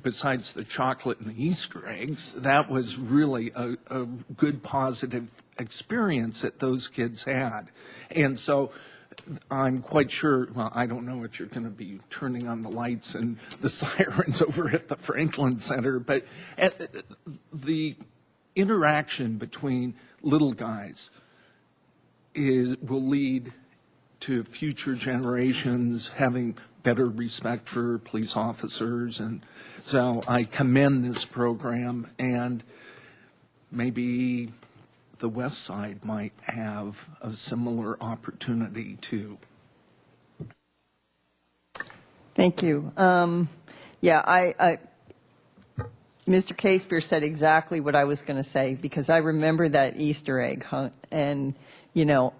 besides the chocolate and the Easter eggs, that was really a good, positive experience that those kids had. And so I'm quite sure, well, I don't know if you're going to be turning on the lights and the sirens over at the Franklin Center, but the interaction between little guys will lead to future generations having better respect for police officers. And so I commend this program, and maybe the West Side might have a similar opportunity too. Thank you. Mr. Casebeer said exactly what I was going to say, because I remember that Easter egg hunt. And,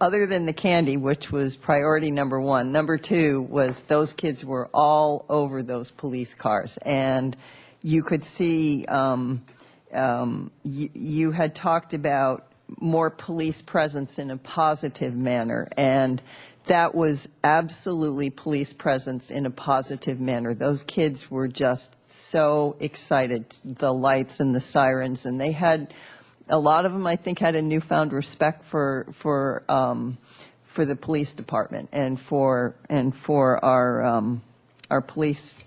other than the candy, which was priority number 1, number 2 was those kids were all over those police cars. And you could see, you had talked about more police presence in a positive manner, and that was absolutely police presence in a positive manner. Those kids were just so excited, the lights and the sirens, and they had, a lot of them I think had a newfound respect for the police department and for our police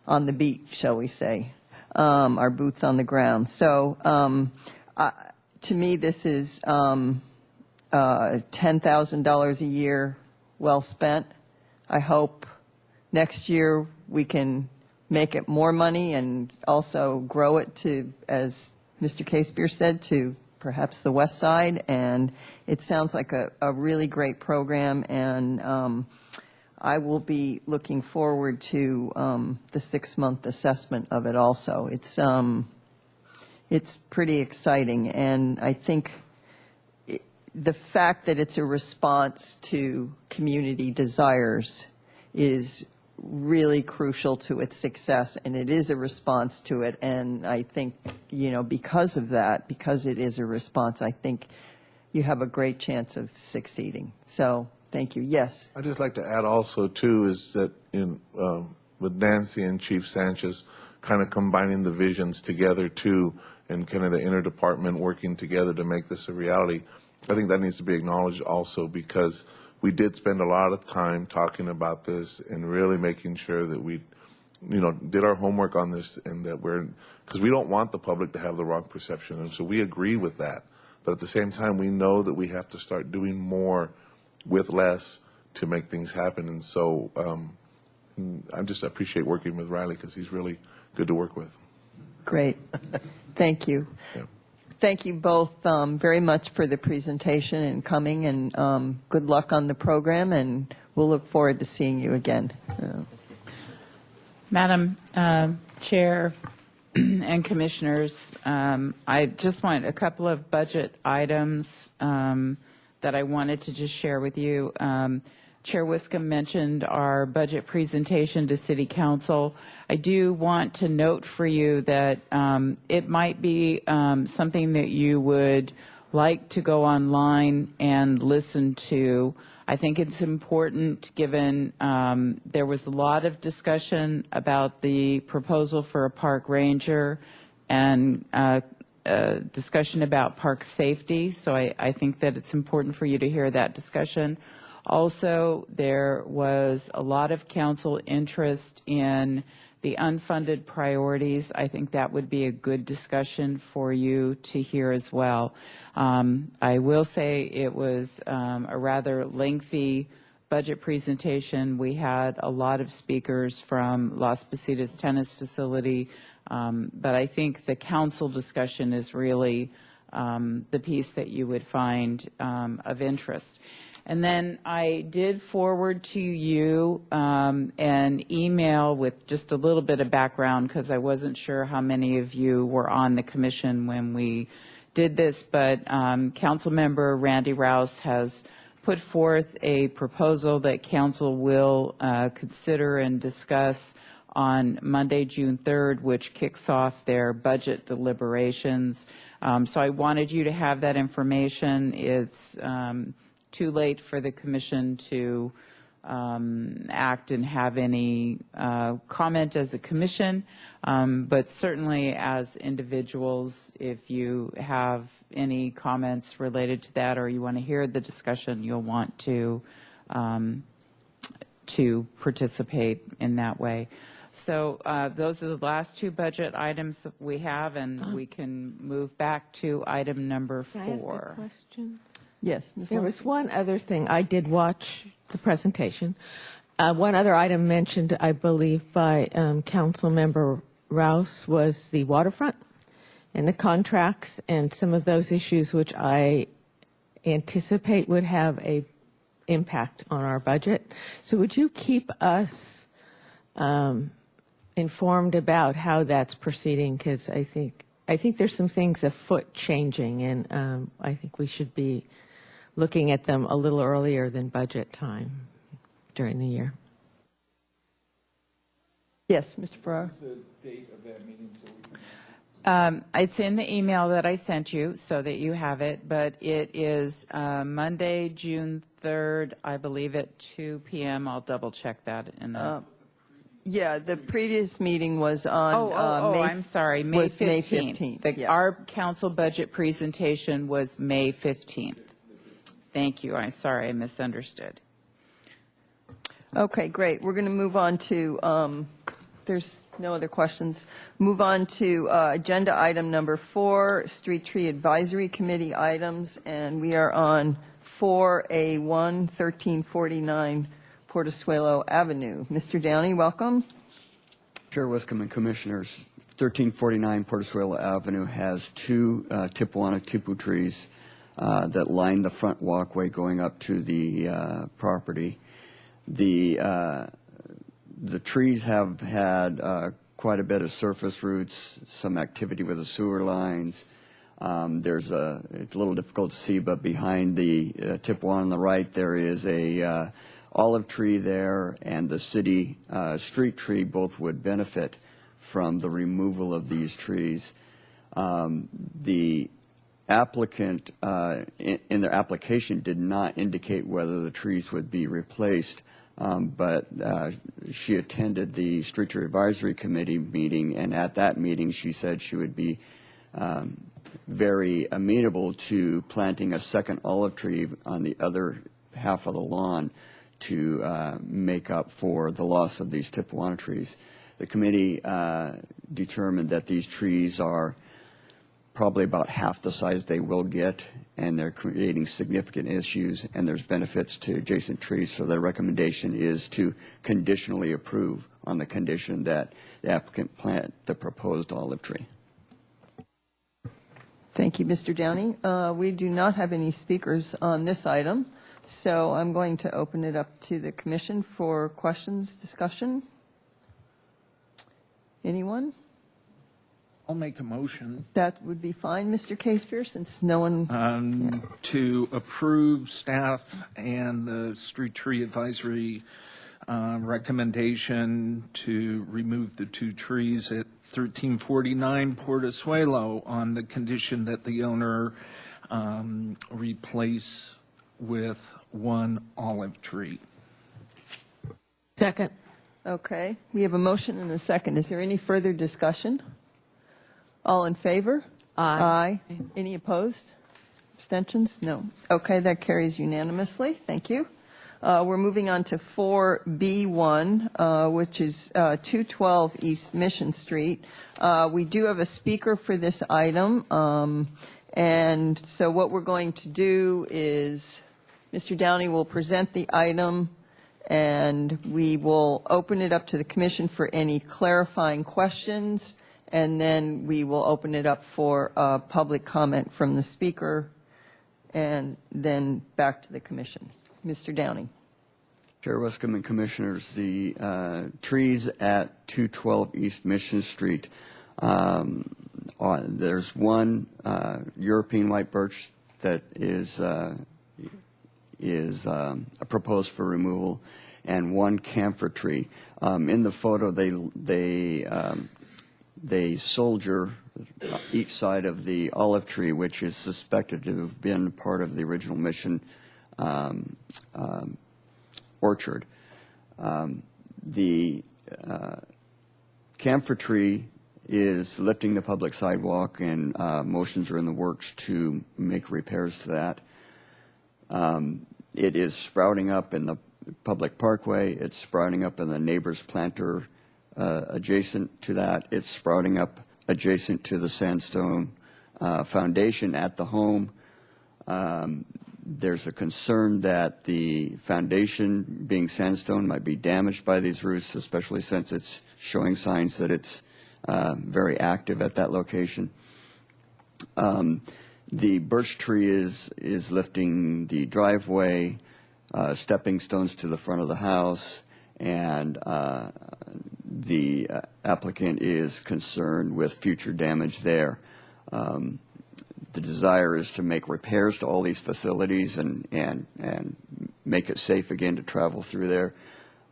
on the beat, shall we say, our boots on the ground. So to me, this is $10,000 a year well spent. I hope next year we can make it more money and also grow it to, as Mr. Casebeer said, to perhaps the West Side. And it sounds like a really great program, and I will be looking forward to the 6-month assessment of it also. It's pretty exciting, and I think the fact that it's a response to community desires is really crucial to its success, and it is a response to it. And I think, because of that, because it is a response, I think you have a great chance of succeeding. So thank you. Yes? I'd just like to add also, too, is that with Nancy and Chief Sanchez kind of combining the visions together, too, and kind of the interdepartment working together to make this a reality, I think that needs to be acknowledged also, because we did spend a lot of time talking about this and really making sure that we, did our homework on this, and that because we don't want the public to have the wrong perception. And so we agree with that. But at the same time, we know that we have to start doing more with less to make things happen. And so I just appreciate working with Riley, because he's really good to work with. Great. Thank you. Yeah. Thank you both very much for the presentation and coming, and good luck on the program, and we'll look forward to seeing you again. Madam Chair and Commissioners, I just want a couple of budget items that I wanted to just share with you. Chair Wiscombe mentioned our budget presentation to City Council. I do want to note for you that it might be something that you would like to go online and listen to. I think it's important, given there was a lot of discussion about the proposal for a park ranger and discussion about park safety, so I think that it's important for you to hear that discussion. Also, there was a lot of council interest in the unfunded priorities. I think that would be a good discussion for you to hear as well. I will say it was a rather lengthy budget presentation. We had a lot of speakers from Las Positas Tennis Facility, but I think the council discussion is really the piece that you would find of interest. And then I did forward to you an email with just a little bit of background, because I wasn't sure how many of you were on the commission when we did this, but Councilmember Randy Rouse has put forth a proposal that council will consider and discuss on Monday, June 3rd, which kicks off their budget deliberations. So I wanted you to have that information. It's too late for the commission to act and have any comment as a commission, but certainly as individuals, if you have any comments related to that or you want to hear the discussion, you'll want to participate in that way. So those are the last two budget items that we have, and we can move back to item number 4. Can I ask a question? Yes, Ms. There was one other thing. I did watch the presentation. One other item mentioned, I believe, by Councilmember Rouse was the waterfront and the contracts and some of those issues which I anticipate would have a impact on our budget. So would you keep us informed about how that's proceeding? Because I think there's some things afoot changing, and I think we should be looking at them a little earlier than budget time during the year. Yes, Mr. Farrar. What's the date of that meeting? So it's in the email that I sent you so that you have it, but it is Monday, June 3rd, I believe at 2 p.m. I'll double check that. Yeah, the previous meeting was on I'm sorry, May 15th. May 15th. Our council budget presentation was May 15th. Thank you. I'm sorry, I misunderstood. Okay, great. We're going to move on to, there's no other questions. Move on to agenda item number 4, Street Tree Advisory Committee items, and we are on 4A1, 1349 Portezuelo Avenue. Mr. Downey, welcome. Chair Wiscombe and Commissioners, 1349 Portezuelo Avenue has 2 Tipuana tipu trees that line the front walkway going up to the property. The trees have had quite a bit of surface roots, some activity with the sewer lines. It's a little difficult to see, but behind the Tipuana on the right, there is a olive tree there, and the city street tree both would benefit from the removal of these trees. The applicant in their application did not indicate whether the trees would be replaced, but she attended the Street Tree Advisory Committee meeting, and at that meeting she said she would be very amenable to planting a second olive tree on the other half of the lawn to make up for the loss of these Tipuana trees. The committee determined that these trees are probably about half the size they will get, and they're creating significant issues, and there's benefits to adjacent trees. So their recommendation is to conditionally approve on the condition that the applicant plant the proposed olive tree. Thank you, Mr. Downey. We do not have any speakers on this item, so I'm going to open it up to the commission for questions, discussion. Anyone? I'll make a motion That would be fine, Mr. Casepier, since no one... to approve staff and the street tree advisory recommendation to remove the 2 trees at 1349 Portezuelo on the condition that the owner replace with 1 olive tree. Second. Okay, we have a motion and a second. Is there any further discussion? All in favor? Aye. Any opposed? Abstentions? No. Okay, that carries unanimously. Thank you. We're moving on to 4B1, which is 212 East Mission Street. We do have a speaker for this item, and so what we're going to do is Mr. Downey will present the item, and we will open it up to the commission for any clarifying questions, and then we will open it up for public comment from the speaker, and then back to the commission. Mr. Downey. Chair Wescom and Commissioners, the trees at 212 East Mission Street, there's 1 European white birch that is proposed for removal, and 1 camphor tree. In the photo, they soldier each side of the olive tree, which is suspected to have been part of the original mission orchard. The camphor tree is lifting the public sidewalk, and motions are in the works to make repairs to that. It is sprouting up in the public parkway. It's sprouting up in the neighbor's planter adjacent to that. It's sprouting up adjacent to the sandstone foundation at the home. There's a concern that the foundation, being sandstone, might be damaged by these roots, especially since it's showing signs that it's very active at that location. The birch tree is lifting the driveway, stepping stones to the front of the house, and the applicant is concerned with future damage there. The desire is to make repairs to all these facilities and make it safe again to travel through there.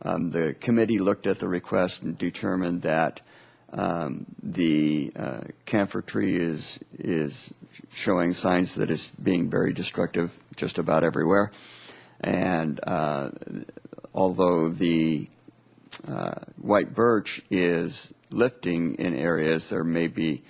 The committee looked at the request and determined that the camphor tree is showing signs that it's being very destructive just about everywhere. And although the white birch is lifting in areas, there may be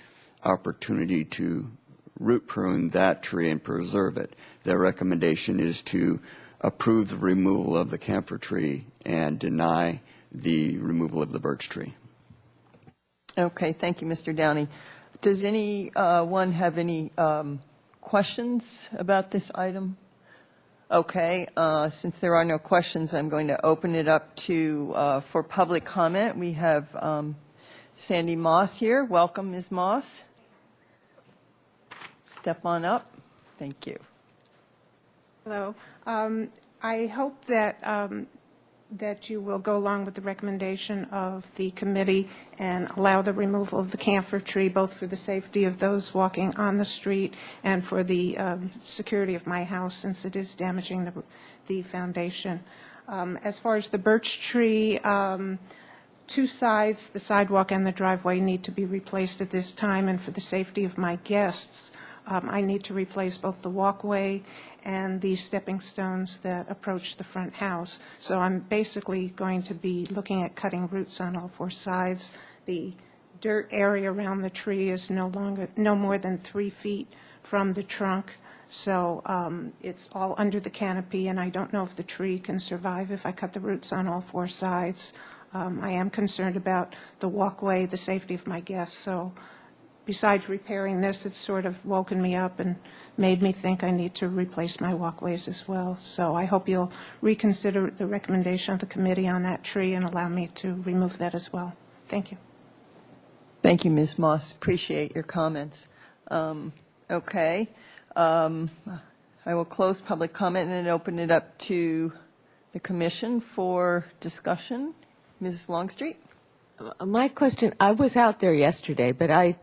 opportunity to root prune that tree and preserve it. Their recommendation is to approve the removal of the camphor tree and deny the removal of the birch tree. Okay, thank you, Mr. Downey. Does anyone have any questions about this item? Okay, since there are no questions, I'm going to open it up to for public comment. We have Sandy Moss here. Welcome, Ms. Moss. Step on up. Thank you. Hello. I hope that you will go along with the recommendation of the committee and allow the removal of the camphor tree, both for the safety of those walking on the street and for the security of my house, since it is damaging the foundation. As far as the birch tree, 2 sides, the sidewalk and the driveway, need to be replaced at this time, and for the safety of my guests, I need to replace both the walkway and the stepping stones that approach the front house. So I'm basically going to be looking at cutting roots on all 4 sides. The dirt area around the tree is no more than 3 feet from the trunk. So it's all under the canopy, and I don't know if the tree can survive if I cut the roots on all 4 sides. I am concerned about the walkway, the safety of my guests. So besides repairing this, it's sort of woken me up and made me think I need to replace my walkways as well. So I hope you'll reconsider the recommendation of the committee on that tree and allow me to remove that as well. Thank you. Thank you, Ms. Moss. Appreciate your comments. Okay. I will close public comment and open it up to the commission for discussion. Ms. Longstreet? My question, I was out there yesterday, but I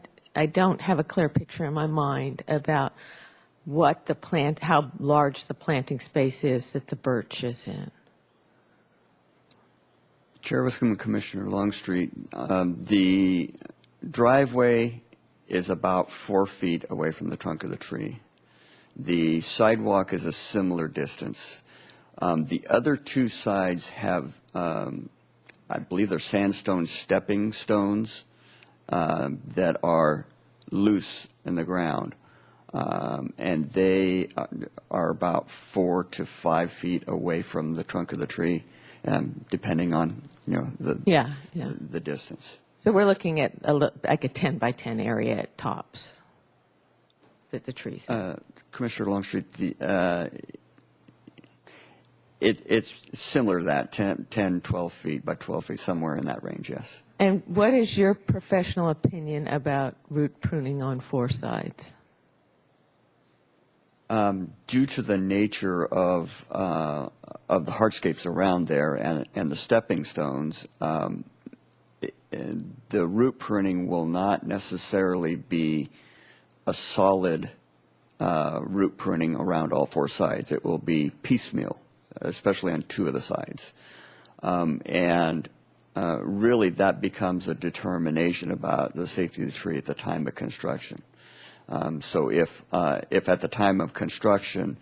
don't have a clear picture in my mind about what the plant, how large the planting space is that the birch is in. Chair Wiscombe and Commissioner Longstreet, the driveway is about 4 feet away from the trunk of the tree. The sidewalk is a similar distance. The other 2 sides have, I believe they're sandstone stepping stones that are loose in the ground. And they are about 4 to 5 feet away from the trunk of the tree, depending on, the distance. So we're looking at like a 10 by 10 area at tops that the trees have. Commissioner Longstreet, it's similar to that, 10, 12 feet by 12 feet, somewhere in that range, yes. And what is your professional opinion about root pruning on 4 sides? Due to the nature of the hardscapes around there and the stepping stones, the root pruning will not necessarily be a solid root pruning around all 4 sides. It will be piecemeal, especially on 2 of the sides. Really that becomes a determination about the safety of the tree at the time of construction. So if at the time of construction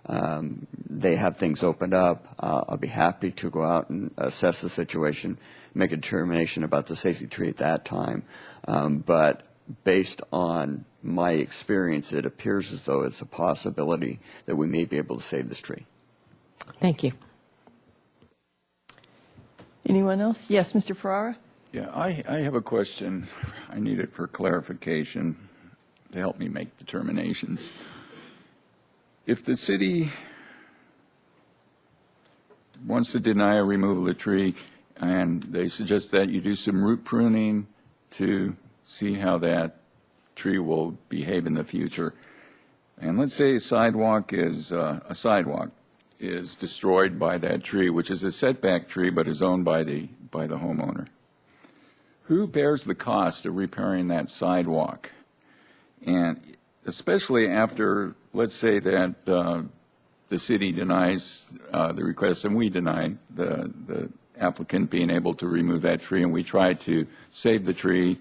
they have things opened up, I'll be happy to go out and assess the situation, make a determination about the safety of the tree at that time. But based on my experience, it appears as though it's a possibility that we may be able to save this tree. Thank you. Anyone else? Yes, Mr. Ferrara? Yeah, I have a question. I need it for clarification to help me make determinations. If the city wants to deny a removal of the tree and they suggest that you do some root pruning to see how that tree will behave in the future, and let's say a sidewalk is destroyed by that tree, which is a setback tree but is owned by the homeowner, who bears the cost of repairing that sidewalk? And especially after, let's say that the city denies the request and we deny the applicant being able to remove that tree, and we try to save the tree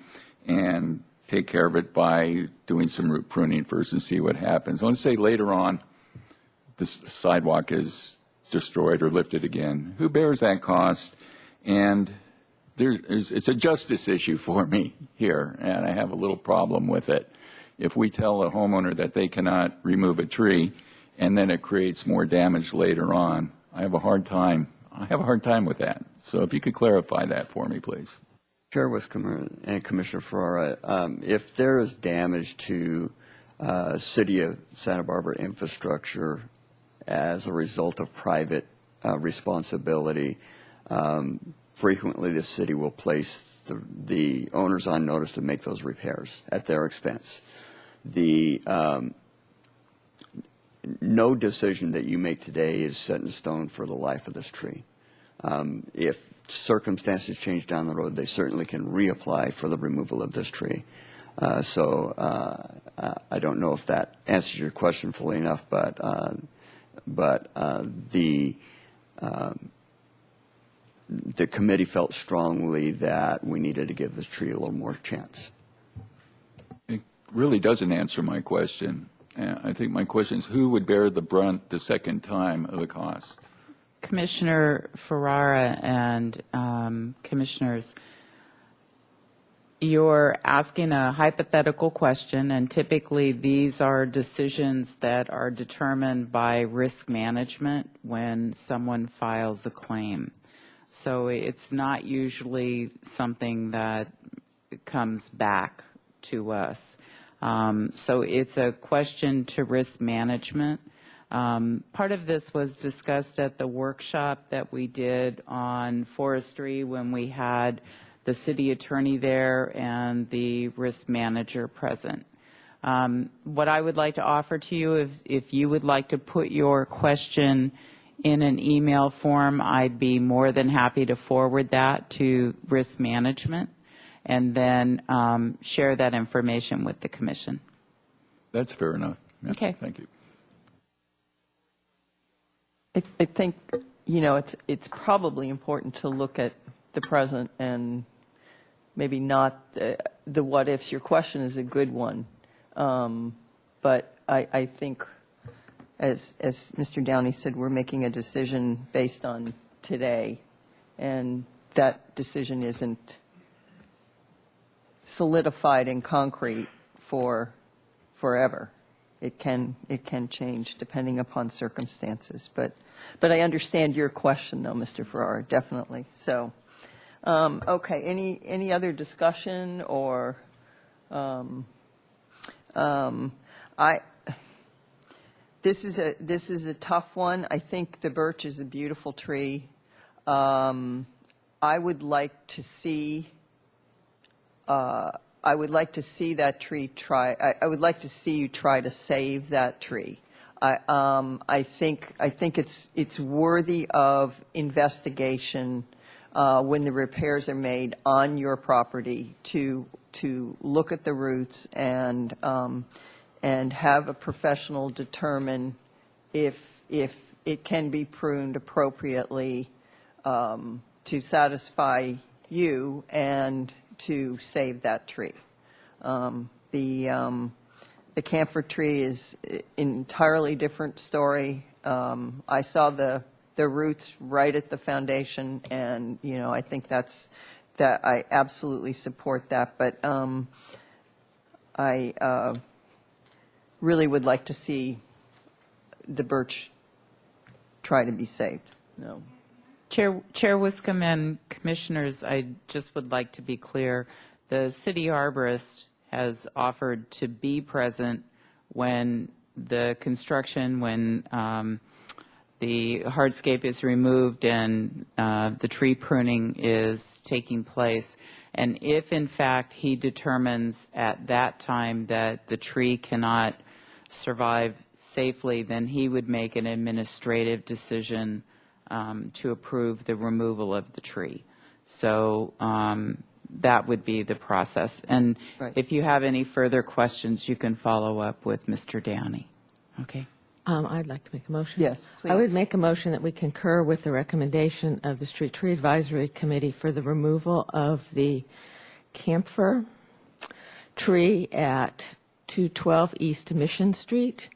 and take care of it by doing some root pruning first and see what happens. Let's say later on the sidewalk is destroyed or lifted again. Who bears that cost? And it's a justice issue for me here, and I have a little problem with it. If we tell a homeowner that they cannot remove a tree and then it creates more damage later on, I have a hard time with that. So if you could clarify that for me, please. Chair Wiscombe and Commissioner Ferrara, if there is damage to City of Santa Barbara infrastructure as a result of private responsibility, frequently the city will place the owners on notice to make those repairs at their expense. No decision that you make today is set in stone for the life of this tree. If circumstances change down the road, they certainly can reapply for the removal of this tree. So I don't know if that answers your question fully enough, but the committee felt strongly that we needed to give this tree a little more chance. It really doesn't answer my question. I think my question is, who would bear the brunt the second time of the cost? Commissioner Ferrara and commissioners, You're asking a hypothetical question, and typically these are decisions that are determined by risk management when someone files a claim. So it's not usually something that comes back to us. So it's a question to risk management. Part of this was discussed at the workshop that we did on forestry when we had the city attorney there and the risk manager present. What I would like to offer to you is if you would like to put your question in an email form, I'd be more than happy to forward that to risk management and then share that information with the commission. That's fair enough. Yeah, okay. Thank you. I think, you know, it's probably important to look at the present and maybe not the what ifs. Your question is a good one, but I think, as Mr. Downey said, we're making a decision based on today, and that decision isn't solidified in concrete for forever. It can change depending upon circumstances, but I understand your question, though, Mr. Ferrara, definitely. So, okay, any other discussion or this is a tough one. I think the birch is a beautiful tree. I would like to see. I would like to see that tree try. I would like to see you try to save that tree. I think it's worthy of investigation when the repairs are made on your property to look at the roots and have a professional determine if it can be pruned appropriately to satisfy you and to save that tree. The camphor tree is an entirely different story. I saw the roots right at the foundation, and you know I think that I absolutely support that. But I really would like to see the birch try to be saved. No. Chair Wiscombe and commissioners, I just would like to be clear. The city arborist has offered to be present when the construction, when the hardscape is removed and the tree pruning is taking place. And if, in fact, he determines at that time that the tree cannot survive safely, then he would make an administrative decision to approve the removal of the tree. So that would be the process. And if you have any further questions, you can follow up with Mr. Downey. Okay. I'd like to make a motion. Yes, please. I would make a motion that we concur with the recommendation of the Street Tree Advisory Committee for the removal of the camphor tree at 212 East Mission Street,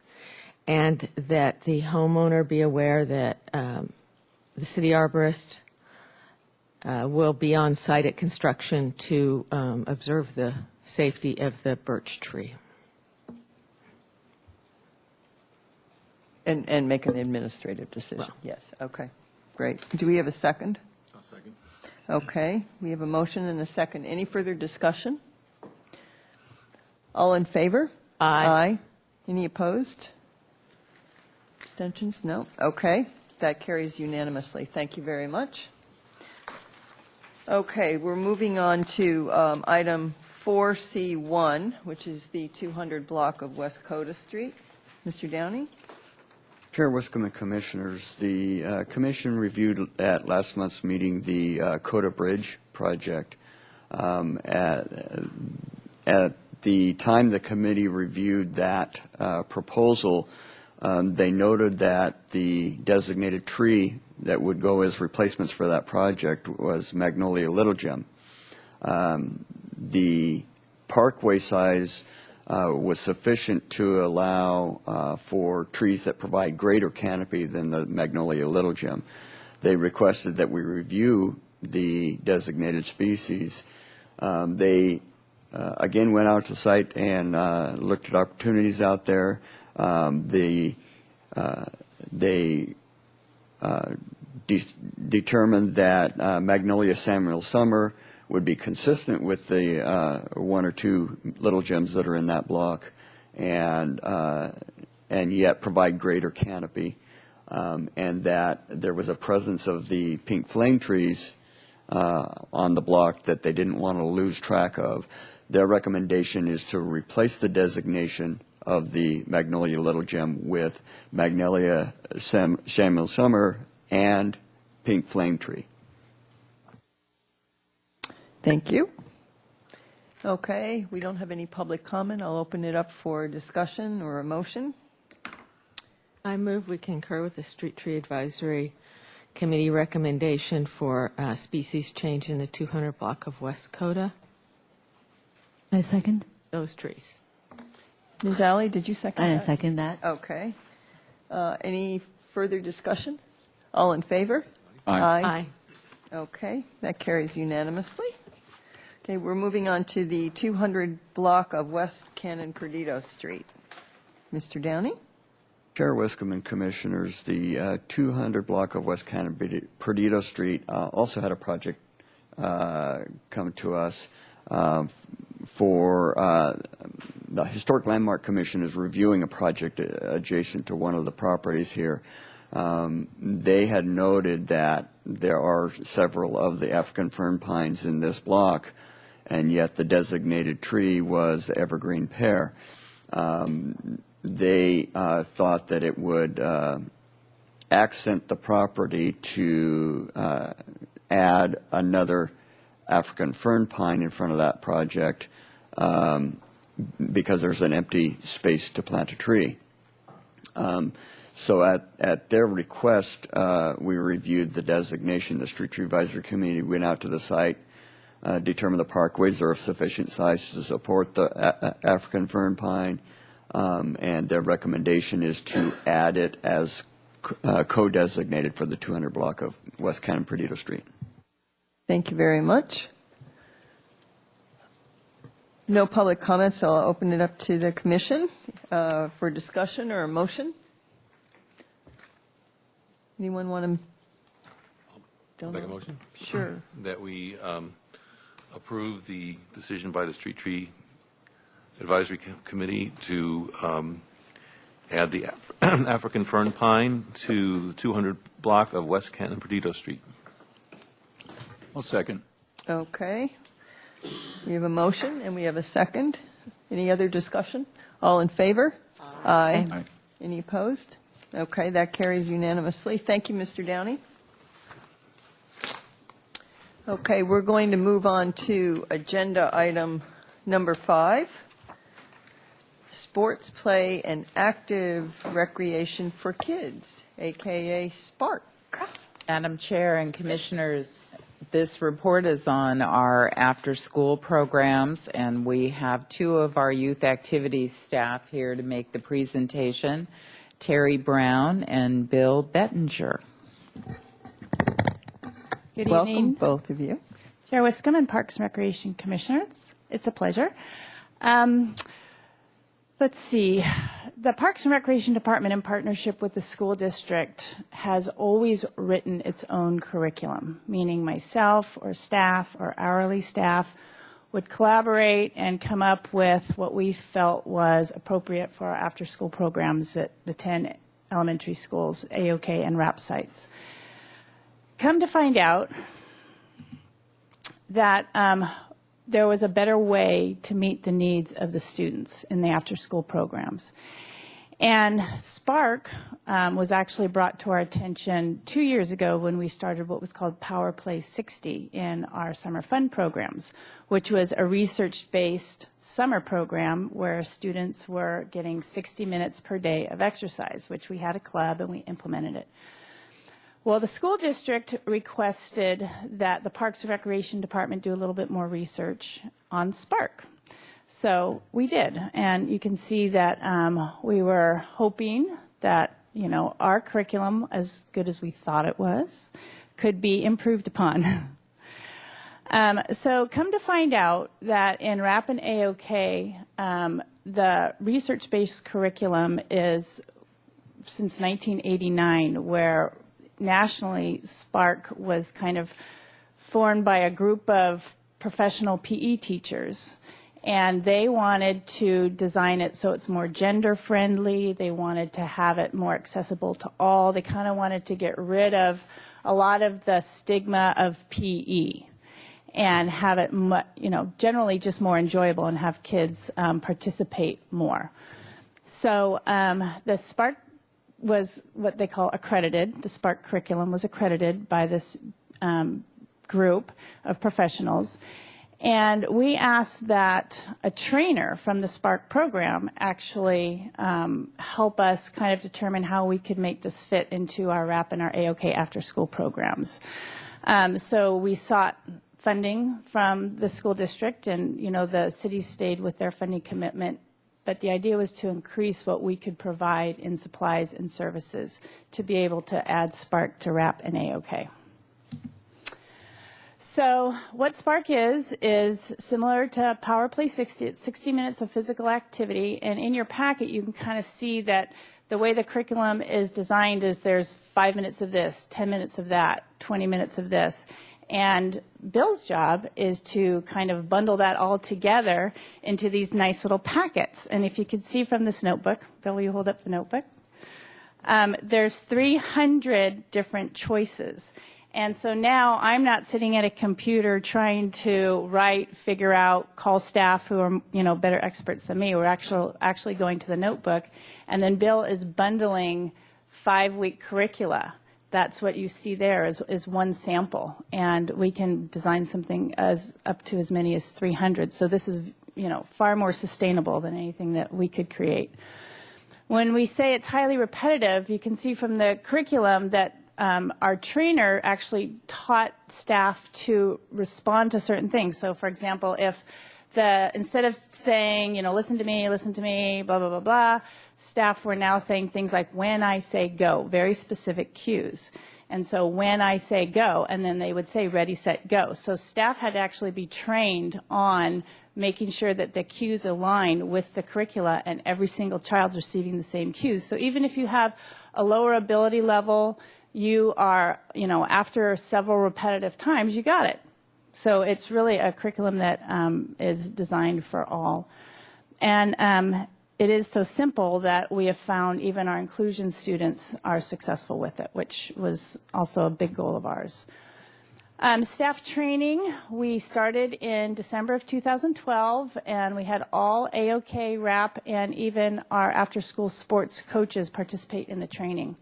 and that the homeowner be aware that the city arborist will be on site at construction to observe the safety of the birch tree. And make an administrative decision. Yes, okay, great. Do we have a second? I'll second. Okay, we have a motion and a second. Any further discussion? All in favor? Aye. Any opposed? Abstentions? No? Okay, that carries unanimously. Thank you very much. Okay, we're moving on to item 4C1, which is the 200 block of West Coda Street. Mr. Downey? Chair Wiscombe and Commissioners, the Commission reviewed at last month's meeting the Coda Bridge project. At the time the committee reviewed that proposal, they noted that the designated tree that would go as replacements for that project was Magnolia Little Gem. The parkway size was sufficient to allow for trees that provide greater canopy than the Magnolia Little Gem. They requested that we review the designated species. They again went out to site and looked at opportunities out there. They determined that Magnolia Samuel Summer would be consistent with the one or two little gems that are in that block, and yet provide greater canopy, and that there was a presence of the pink flame trees on the block that they didn't want to lose track of. Their recommendation is to replace the designation of the Magnolia Little Gem with Magnolia Samuel Summer and pink flame tree. Thank you. Okay, we don't have any public comment. I'll open it up for discussion or a motion. I move we concur with the Street Tree Advisory Committee recommendation for species change in the 200 block of West Coda. I second. Those trees. Ms. Alley, did you second that? I second that. Okay. Any further discussion? All in favor? Aye. Okay, that carries unanimously. Okay, we're moving on to the 200 block of West Cannon Perdido Street. Mr. Downey? Chair Wiscombe and Commissioners, the 200 block of West Cannon Perdido Street also had a project come to us for the Historic Landmark Commission is reviewing a project adjacent to one of the properties here. They had noted that there are several of the African fern pines in this block, and yet the designated tree was the evergreen pear. They thought that it would accent the property to add another African fern pine in front of that project because there's an empty space to plant a tree. So at their request, we reviewed the designation. The Street Tree Advisory Committee went out to the site, determined the parkways are of sufficient size to support the African fern pine, and their recommendation is to add it as co-designated for the 200 block of West Cannon Perdido Street. Thank you very much. No public comments, so I'll open it up to the commission for discussion or a motion. Anyone want to? Make a motion? Sure. That we approve the decision by the Street Tree Advisory Committee to add the African fern pine to the 200 block of West Cannon Perdido Street. I'll second. Okay. We have a motion and we have a second. Any other discussion? All in favor? Aye. Aye. Any opposed? Okay, that carries unanimously. Thank you, Mr. Downey. Okay, we're going to move on to agenda item number 5, sports play and active recreation for kids, AKA SPARK. Madam Chair and Commissioners, this report is on our after-school programs, and we have 2 of our youth activities staff here to make the presentation, Terry Brown and Bill Bettinger. Good Welcome, evening. both of you. Chair Wiscombe and Parks and Recreation Commissioners. It's a pleasure. Let's see. The Parks and Recreation Department, in partnership with the school district, has always written its own curriculum, meaning myself or staff or hourly staff would collaborate and come up with what we felt was appropriate for our after-school programs at the 10 elementary schools, AOK and RAP sites. Come to find out that there was a better way to meet the needs of the students in the after-school programs. And Spark was actually brought to our attention 2 years ago when we started what was called Power Play 60 in our summer fun programs, which was a research-based summer program where students were getting 60 minutes per day of exercise, which we had a club and we implemented it. Well, the school district requested that the Parks and Recreation Department do a little bit more research on Spark. So we did, and you can see that we were hoping that, you know, our curriculum, as good as we thought it was, could be improved upon. So come to find out that in RAP and AOK, the research-based curriculum is since 1989, where nationally Spark was kind of formed by a group of professional PE teachers. And they wanted to design it so it's more gender friendly. They wanted to have it more accessible to all. They kind of wanted to get rid of a lot of the stigma of PE and have it, generally just more enjoyable and have kids participate more. So the Spark was what they call accredited. The Spark curriculum was accredited by this group of professionals. And we asked that a trainer from the Spark program actually help us kind of determine how we could make this fit into our RAP and our AOK after-school programs. So we sought funding from the school district, and the city stayed with their funding commitment. But the idea was to increase what we could provide in supplies and services to be able to add Spark to RAP and AOK. So what Spark is similar to Power Play 60. It's 60 minutes of physical activity. And in your packet, you can kind of see that the way the curriculum is designed is there's 5 minutes of this, 10 minutes of that, 20 minutes of this. And Bill's job is to kind of bundle that all together into these nice little packets. And if you could see from this notebook, Bill, will you hold up the notebook? There's 300 different choices. And so now I'm not sitting at a computer trying to write, figure out, call staff who are, better experts than me. We're actually going to the notebook. And then Bill is bundling 5-week curricula. That's what you see there is one sample. And we can design something up to as many as 300. So this is, far more sustainable than anything that we could create. When we say it's highly repetitive, you can see from the curriculum that our trainer actually taught staff to respond to certain things. So, for example, if instead of saying, listen to me, blah, blah, blah, blah, staff were now saying things like, when I say go, very specific cues. And so when I say go, and then they would say ready, set, go. So staff had to actually be trained on making sure that the cues align with the curricula and every single child's receiving the same cues. So even if you have a lower ability level, you are, after several repetitive times, you got it. So it's really a curriculum that is designed for all. And it is so simple that we have found even our inclusion students are successful with it, which was also a big goal of ours. Staff training, we started in December of 2012, and we had all AOK, RAP, and even our after-school sports coaches participate in the training.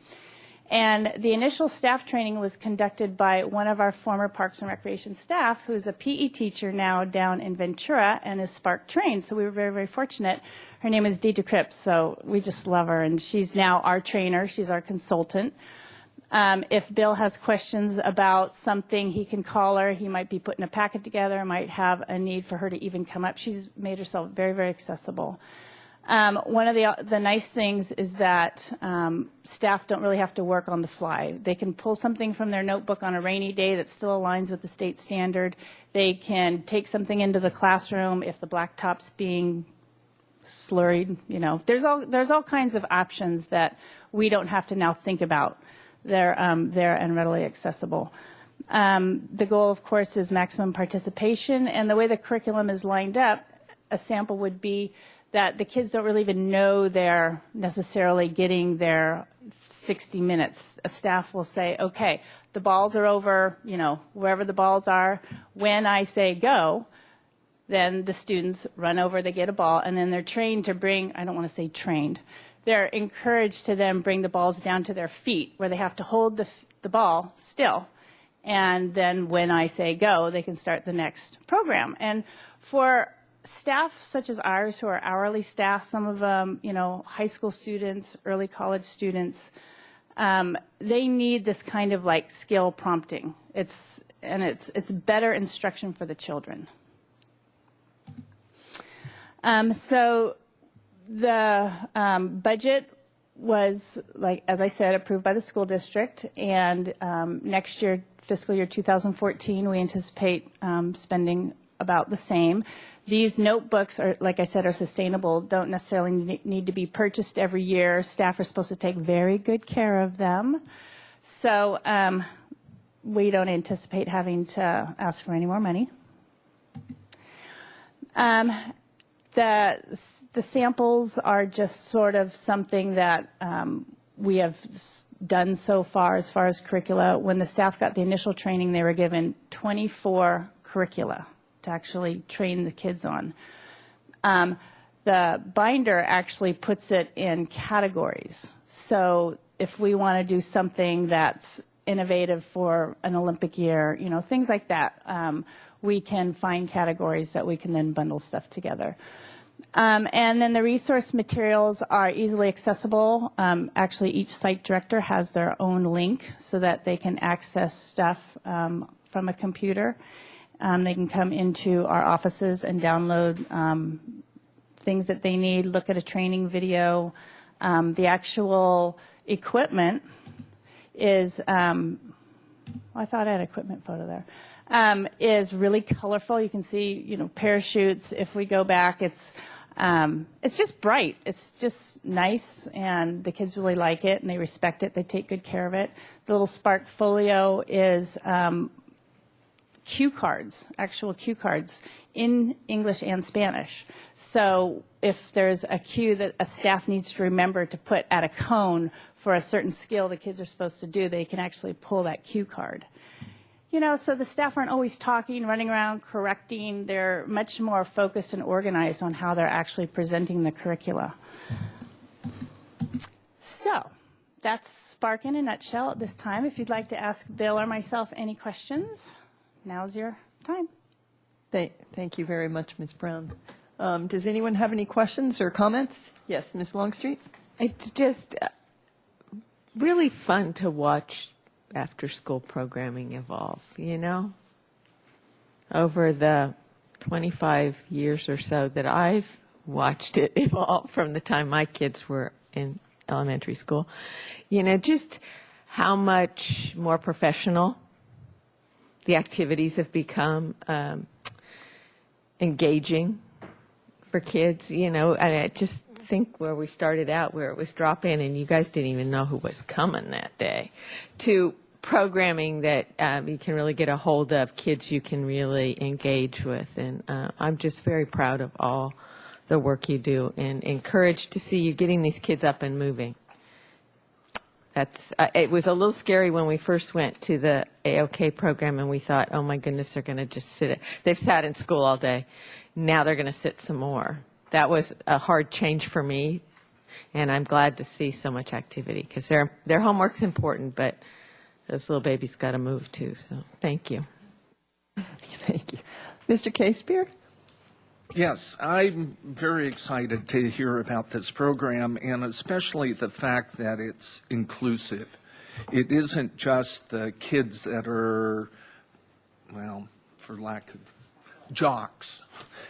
And the initial staff training was conducted by one of our former Parks and Recreation staff, who is a PE teacher now down in Ventura and is Spark trained. So we were very, very fortunate. Her name is Deidre Cripps, so we just love her. And she's now our trainer. She's our consultant. If Bill has questions about something, he can call her. He might be putting a packet together, might have a need for her to even come up. She's made herself very, very accessible. One of the nice things is that staff don't really have to work on the fly. They can pull something from their notebook on a rainy day that still aligns with the state standard. They can take something into the classroom if the blacktop's being slurried. There's all kinds of options that we don't have to now think about. They're there and readily accessible. The goal, of course, is maximum participation. And the way the curriculum is lined up, a sample would be that the kids don't really even know they're necessarily getting their 60 minutes. A staff will say, okay, the balls are over, wherever the balls are. When I say go, then the students run over, they get a ball, and then they're trained to bring, I don't want to say trained, they're encouraged to then bring the balls down to their feet where they have to hold the ball still. And then when I say go, they can start the next program. And for staff such as ours who are hourly staff, some of them, high school students, early college students, they need this kind of like skill prompting. It's better instruction for the children. So the budget was, like, as I said, approved by the school district, and next year, fiscal year 2014, we anticipate spending about the same. These notebooks are, like I said, are sustainable, don't necessarily need to be purchased every year. Staff are supposed to take very good care of them. So we don't anticipate having to ask for any more money. The samples are just sort of something that we have done so far as curricula. When the staff got the initial training, they were given 24 curricula to actually train the kids on. The binder actually puts it in categories. So if we want to do something that's innovative for an Olympic year, you know, things like that, we can find categories that we can then bundle stuff together. And then the resource materials are easily accessible. Actually, each site director has their own link so that they can access stuff from a computer. They can come into our offices and download things that they need, look at a training video. The actual equipment is, I thought I had an equipment photo there, is really colorful. You can see, you know, parachutes. If we go back, it's just bright. It's just nice, and the kids really like it, and they respect it. They take good care of it. The little Spark Folio is cue cards, actual cue cards in English and Spanish. So if there's a cue that a staff needs to remember to put at a cone for a certain skill the kids are supposed to do, they can actually pull that cue card. You know, so the staff aren't always talking, running around, correcting. They're much more focused and organized on how they're actually presenting the curricula. So that's Spark in a nutshell at this time. If you'd like to ask Bill or myself any questions, now's your time. Thank you very much, Ms. Brown. Does anyone have any questions or comments? Yes, Ms. Longstreet? It's just really fun to watch after-school programming evolve, you know? Over the 25 years or so that I've watched it evolve from the time my kids were in elementary school, you know, just how much more professional the activities have become, engaging for kids, you know. I just think where we started out, where it was drop in and you guys didn't even know who was coming that day, to programming that you can really get a hold of, kids you can really engage with. And I'm just very proud of all the work you do and encouraged to see you getting these kids up and moving. That's, it was a little scary when we first went to the AOK program and we thought, oh my goodness, they're going to just sit. They've sat in school all day. Now they're going to sit some more. That was a hard change for me, and I'm glad to see so much activity because their homework's important, but those little babies got to move too. So thank you. Thank you. Mr. K-Spear? Yes, I'm very excited to hear about this program, and especially the fact that it's inclusive. It isn't just the kids that are, well, for lack of jocks,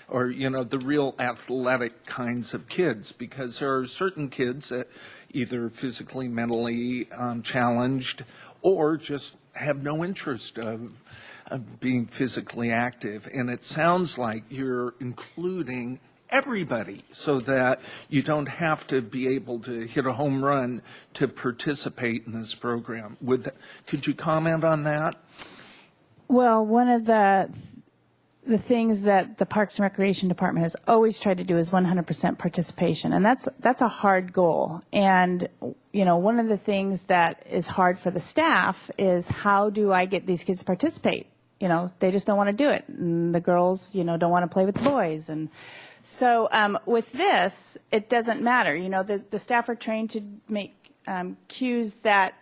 or, you know, the real athletic kinds of kids, because there are certain kids that either physically, mentally challenged, or just have no interest of being physically active. And it sounds like you're including everybody so that you don't have to be able to hit a home run to participate in this program. Could you comment on that? Well, one of the things that the Parks and Recreation Department has always tried to do is 100% participation, and that's a hard goal. And you know, one of the things that is hard for the staff is, how do I get these kids to participate? You know, they just don't want to do it. And the girls, you know, don't want to play with the boys. And so with this, it doesn't matter. You know, the staff are trained to make cues that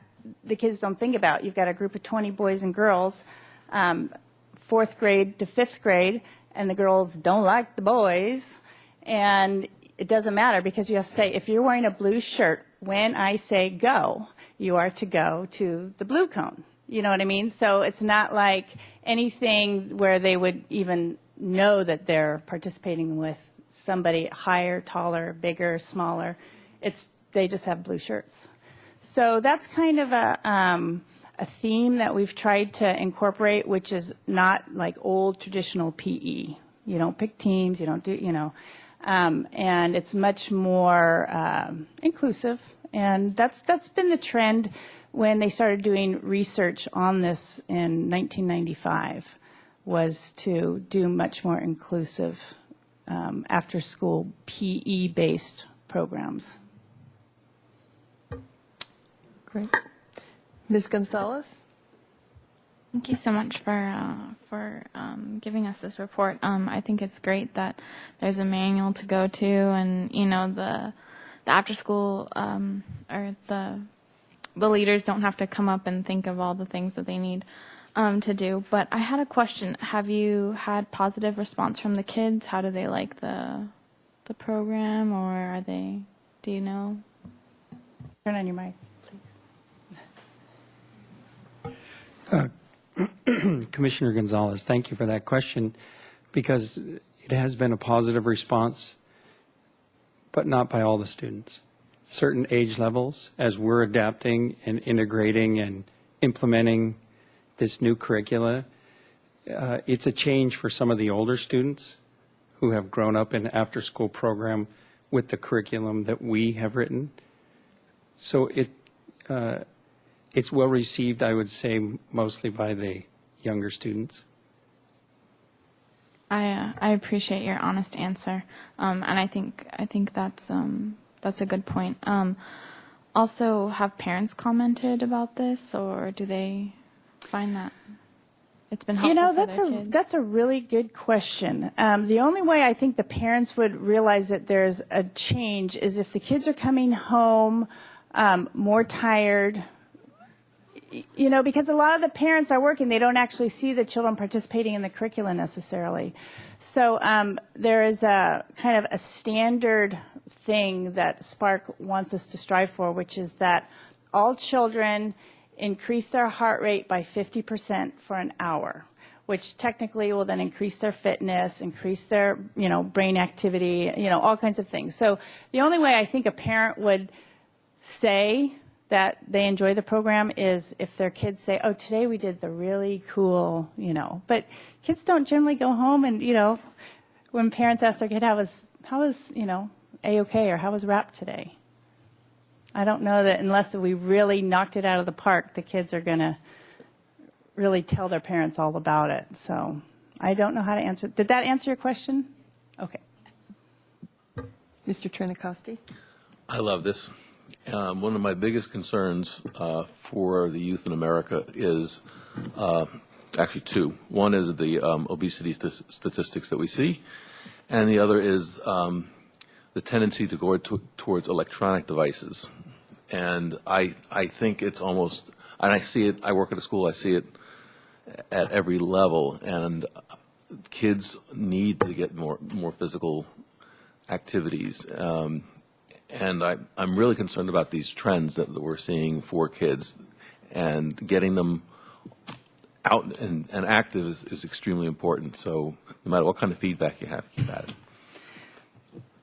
the kids don't think about. You've got a group of 20 boys and girls, 4th grade to 5th grade, and the girls don't like the boys. And it doesn't matter, because you have to say, if you're wearing a blue shirt, when I say go, you are to go to the blue cone. You know what I mean? So it's not like anything where they would even know that they're participating with somebody higher, taller, bigger, smaller. they just have blue shirts. So that's kind of a theme that we've tried to incorporate, which is not like old traditional PE. You don't pick teams, you don't do, and it's much more inclusive. And that's been the trend when they started doing research on this in 1995, was to do much more inclusive after-school PE-based programs. Great. Ms. Gonzalez? Thank you so much for giving us this report. I think it's great that there's a manual to go to, and the after school or the leaders don't have to come up and think of all the things that they need to do. But I had a question. Have you had positive response from the kids? How do they like the program, or are they? Do you know? Turn on your mic. Commissioner Gonzalez, thank you for that question, because it has been a positive response, but not by all the students. Certain age levels, as we're adapting and integrating and implementing this new curricula, it's a change for some of the older students who have grown up in an after-school program with the curriculum that we have written. So it's well received, I would say, mostly by the younger students. I appreciate your honest answer, and I think that's a good point. Also, have parents commented about this, or do they find that it's been helpful for their kids? That's a really good question. The only way I think the parents would realize that there's a change is if the kids are coming home more tired. Because a lot of the parents are working, they don't actually see the children participating in the curriculum necessarily. So there is a kind of a standard thing that Spark wants us to strive for, which is that all children increase their heart rate by 50% for an hour, which technically will then increase their fitness, increase their, brain activity, all kinds of things. So the only way I think a parent would say that they enjoy the program is if their kids say, oh, today we did the really cool, But kids don't generally go home and, when parents ask their kid, how was A-OK, or how was rap today? I don't know that unless we really knocked it out of the park, the kids are going to really tell their parents all about it. So I don't know how to answer. Did that answer your question? Okay. Mr. Trinacosti? I love this. One of my biggest concerns for the youth in America is actually two. One is the obesity statistics that we see, and the other is the tendency to go towards electronic devices. And I think it's almost, and I see it, I work at a school, I see it at every level, and kids need to get more physical activities. And I'm really concerned about these trends that we're seeing for kids, and getting them out and active is extremely important. So no matter what kind of feedback you have, keep at it.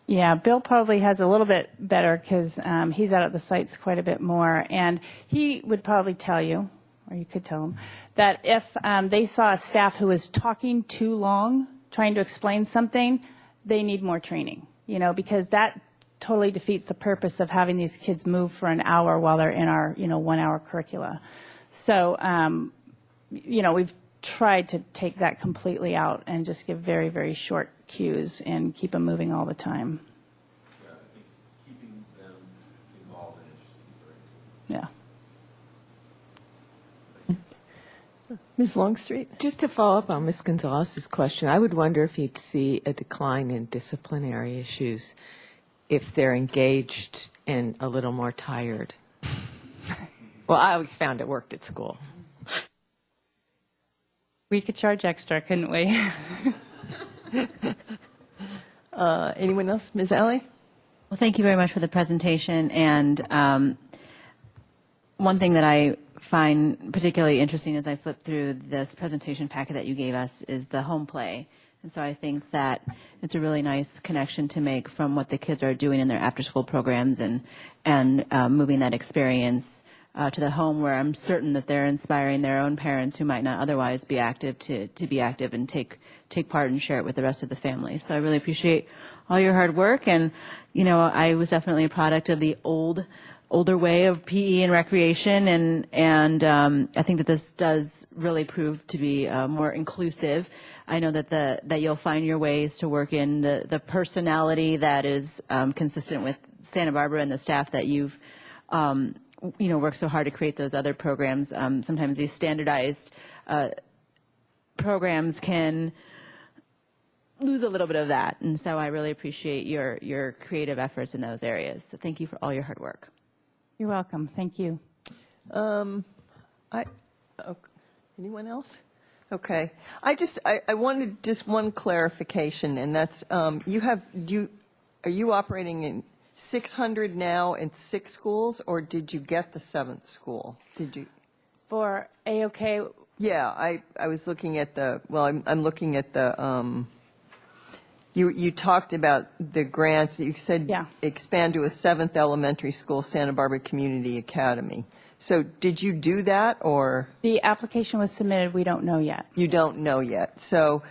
Yeah, Bill probably has a little bit better because he's out at the sites quite a bit more. And he would probably tell you, or you could tell him, that if they saw a staff who was talking too long, trying to explain something, they need more training, because that totally defeats the purpose of having these kids move for an hour while they're in our 1 hour curricula. So, we've tried to take that completely out and just give very, very short cues and keep them moving all the time. Yeah, I think keeping them involved and interested is very important. Yeah. Ms. Longstreet? Just to follow up on Ms. Gonzalez's question, I would wonder if you'd see a decline in disciplinary issues if they're engaged and a little more tired. Well, I always found it worked at school. We could charge extra, couldn't we? Anyone else? Ms. Alley? Well, thank you very much for the presentation. And one thing that I find particularly interesting as I flip through this presentation packet that you gave us is the home play. And so I think that it's a really nice connection to make from what the kids are doing in their after-school programs and moving that experience to the home, where I'm certain that they're inspiring their own parents who might not otherwise be active to be active and take part and share it with the rest of the family. So I really appreciate all your hard work. And, you know, I was definitely a product of the older way of PE and recreation, and I think that this does really prove to be more inclusive. I know that you'll find your ways to work in the personality that is consistent with Santa Barbara and the staff that you've worked so hard to create those other programs. Sometimes these standardized programs can lose a little bit of that, and so I really appreciate your creative efforts in those areas. So thank you for all your hard work. You're welcome. Thank you. Anyone else? Okay. I wanted just one clarification, and that's are you operating in 600 now in 6 schools, or did you get the 7th school? Did you? For AOK? Yeah, I was looking at I'm looking at the you talked about the grants. You said expand to a 7th elementary school, Santa Barbara Community Academy. So did you do that, or? The application was submitted. We don't know yet. You don't know yet. So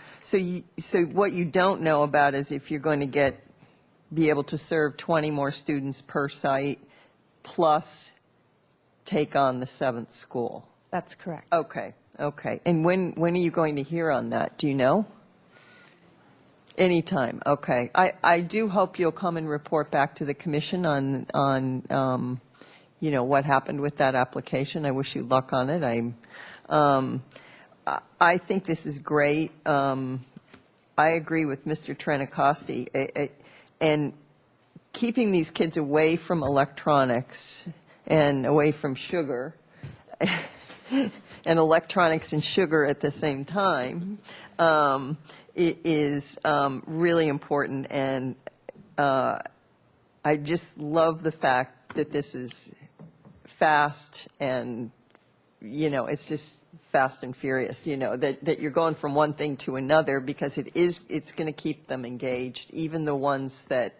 what you don't know about is if you're going to be able to serve 20 more students per site, plus take on the 7th school. That's correct. Okay. And when are you going to hear on that? Do you know? Anytime. Okay. I do hope you'll come and report back to the commission on what happened with that application. I wish you luck on it. I think this is great. I agree with Mr. Trentacosti. And keeping these kids away from electronics and away from sugar and electronics and sugar at the same time is really important. And I just love the fact that this is fast and, it's just fast and furious, that you're going from one thing to another, because it's going to keep them engaged, even the ones that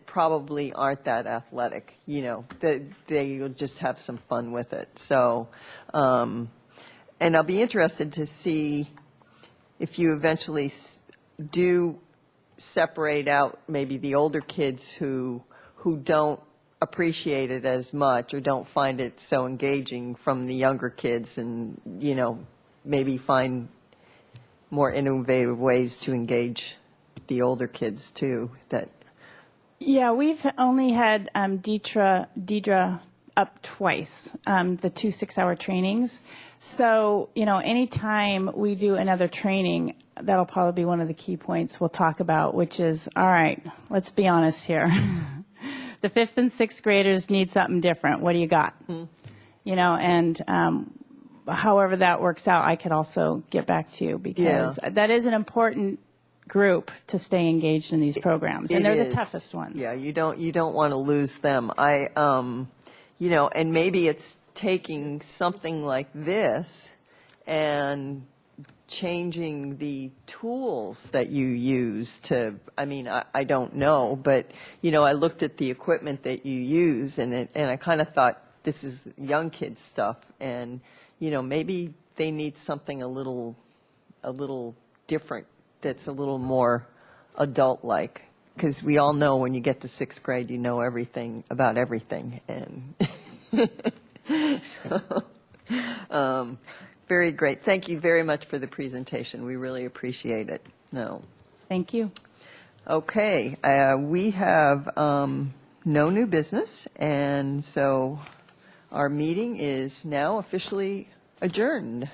probably aren't that athletic, that they'll just have some fun with it. So, and I'll be interested to see if you eventually do separate out maybe the older kids who don't appreciate it as much or don't find it so engaging from the younger kids, and maybe find more innovative ways to engage the older kids too. Yeah, we've only had Deidre up twice, the 2 6-hour trainings. So, anytime we do another training, that'll probably be one of the key points we'll talk about, which is, all right, let's be honest here. The 5th and 6th graders need something different. What do you got? And however that works out, I could also get back to you, because that is an important group to stay engaged in these programs, and they're the toughest ones. Yeah, you don't want to lose them. And maybe it's taking something like this and changing the tools that you use to, I don't know, but, I looked at the equipment that you use, and I kind of thought, this is young kids stuff, and, maybe they need something a little different, that's a little more adult-like, because we all know when you get to 6th grade, you know everything about everything, and so, very great. Thank you very much for the presentation. We really appreciate it. No. Thank you. Okay. We have no new business, and so our meeting is now officially adjourned.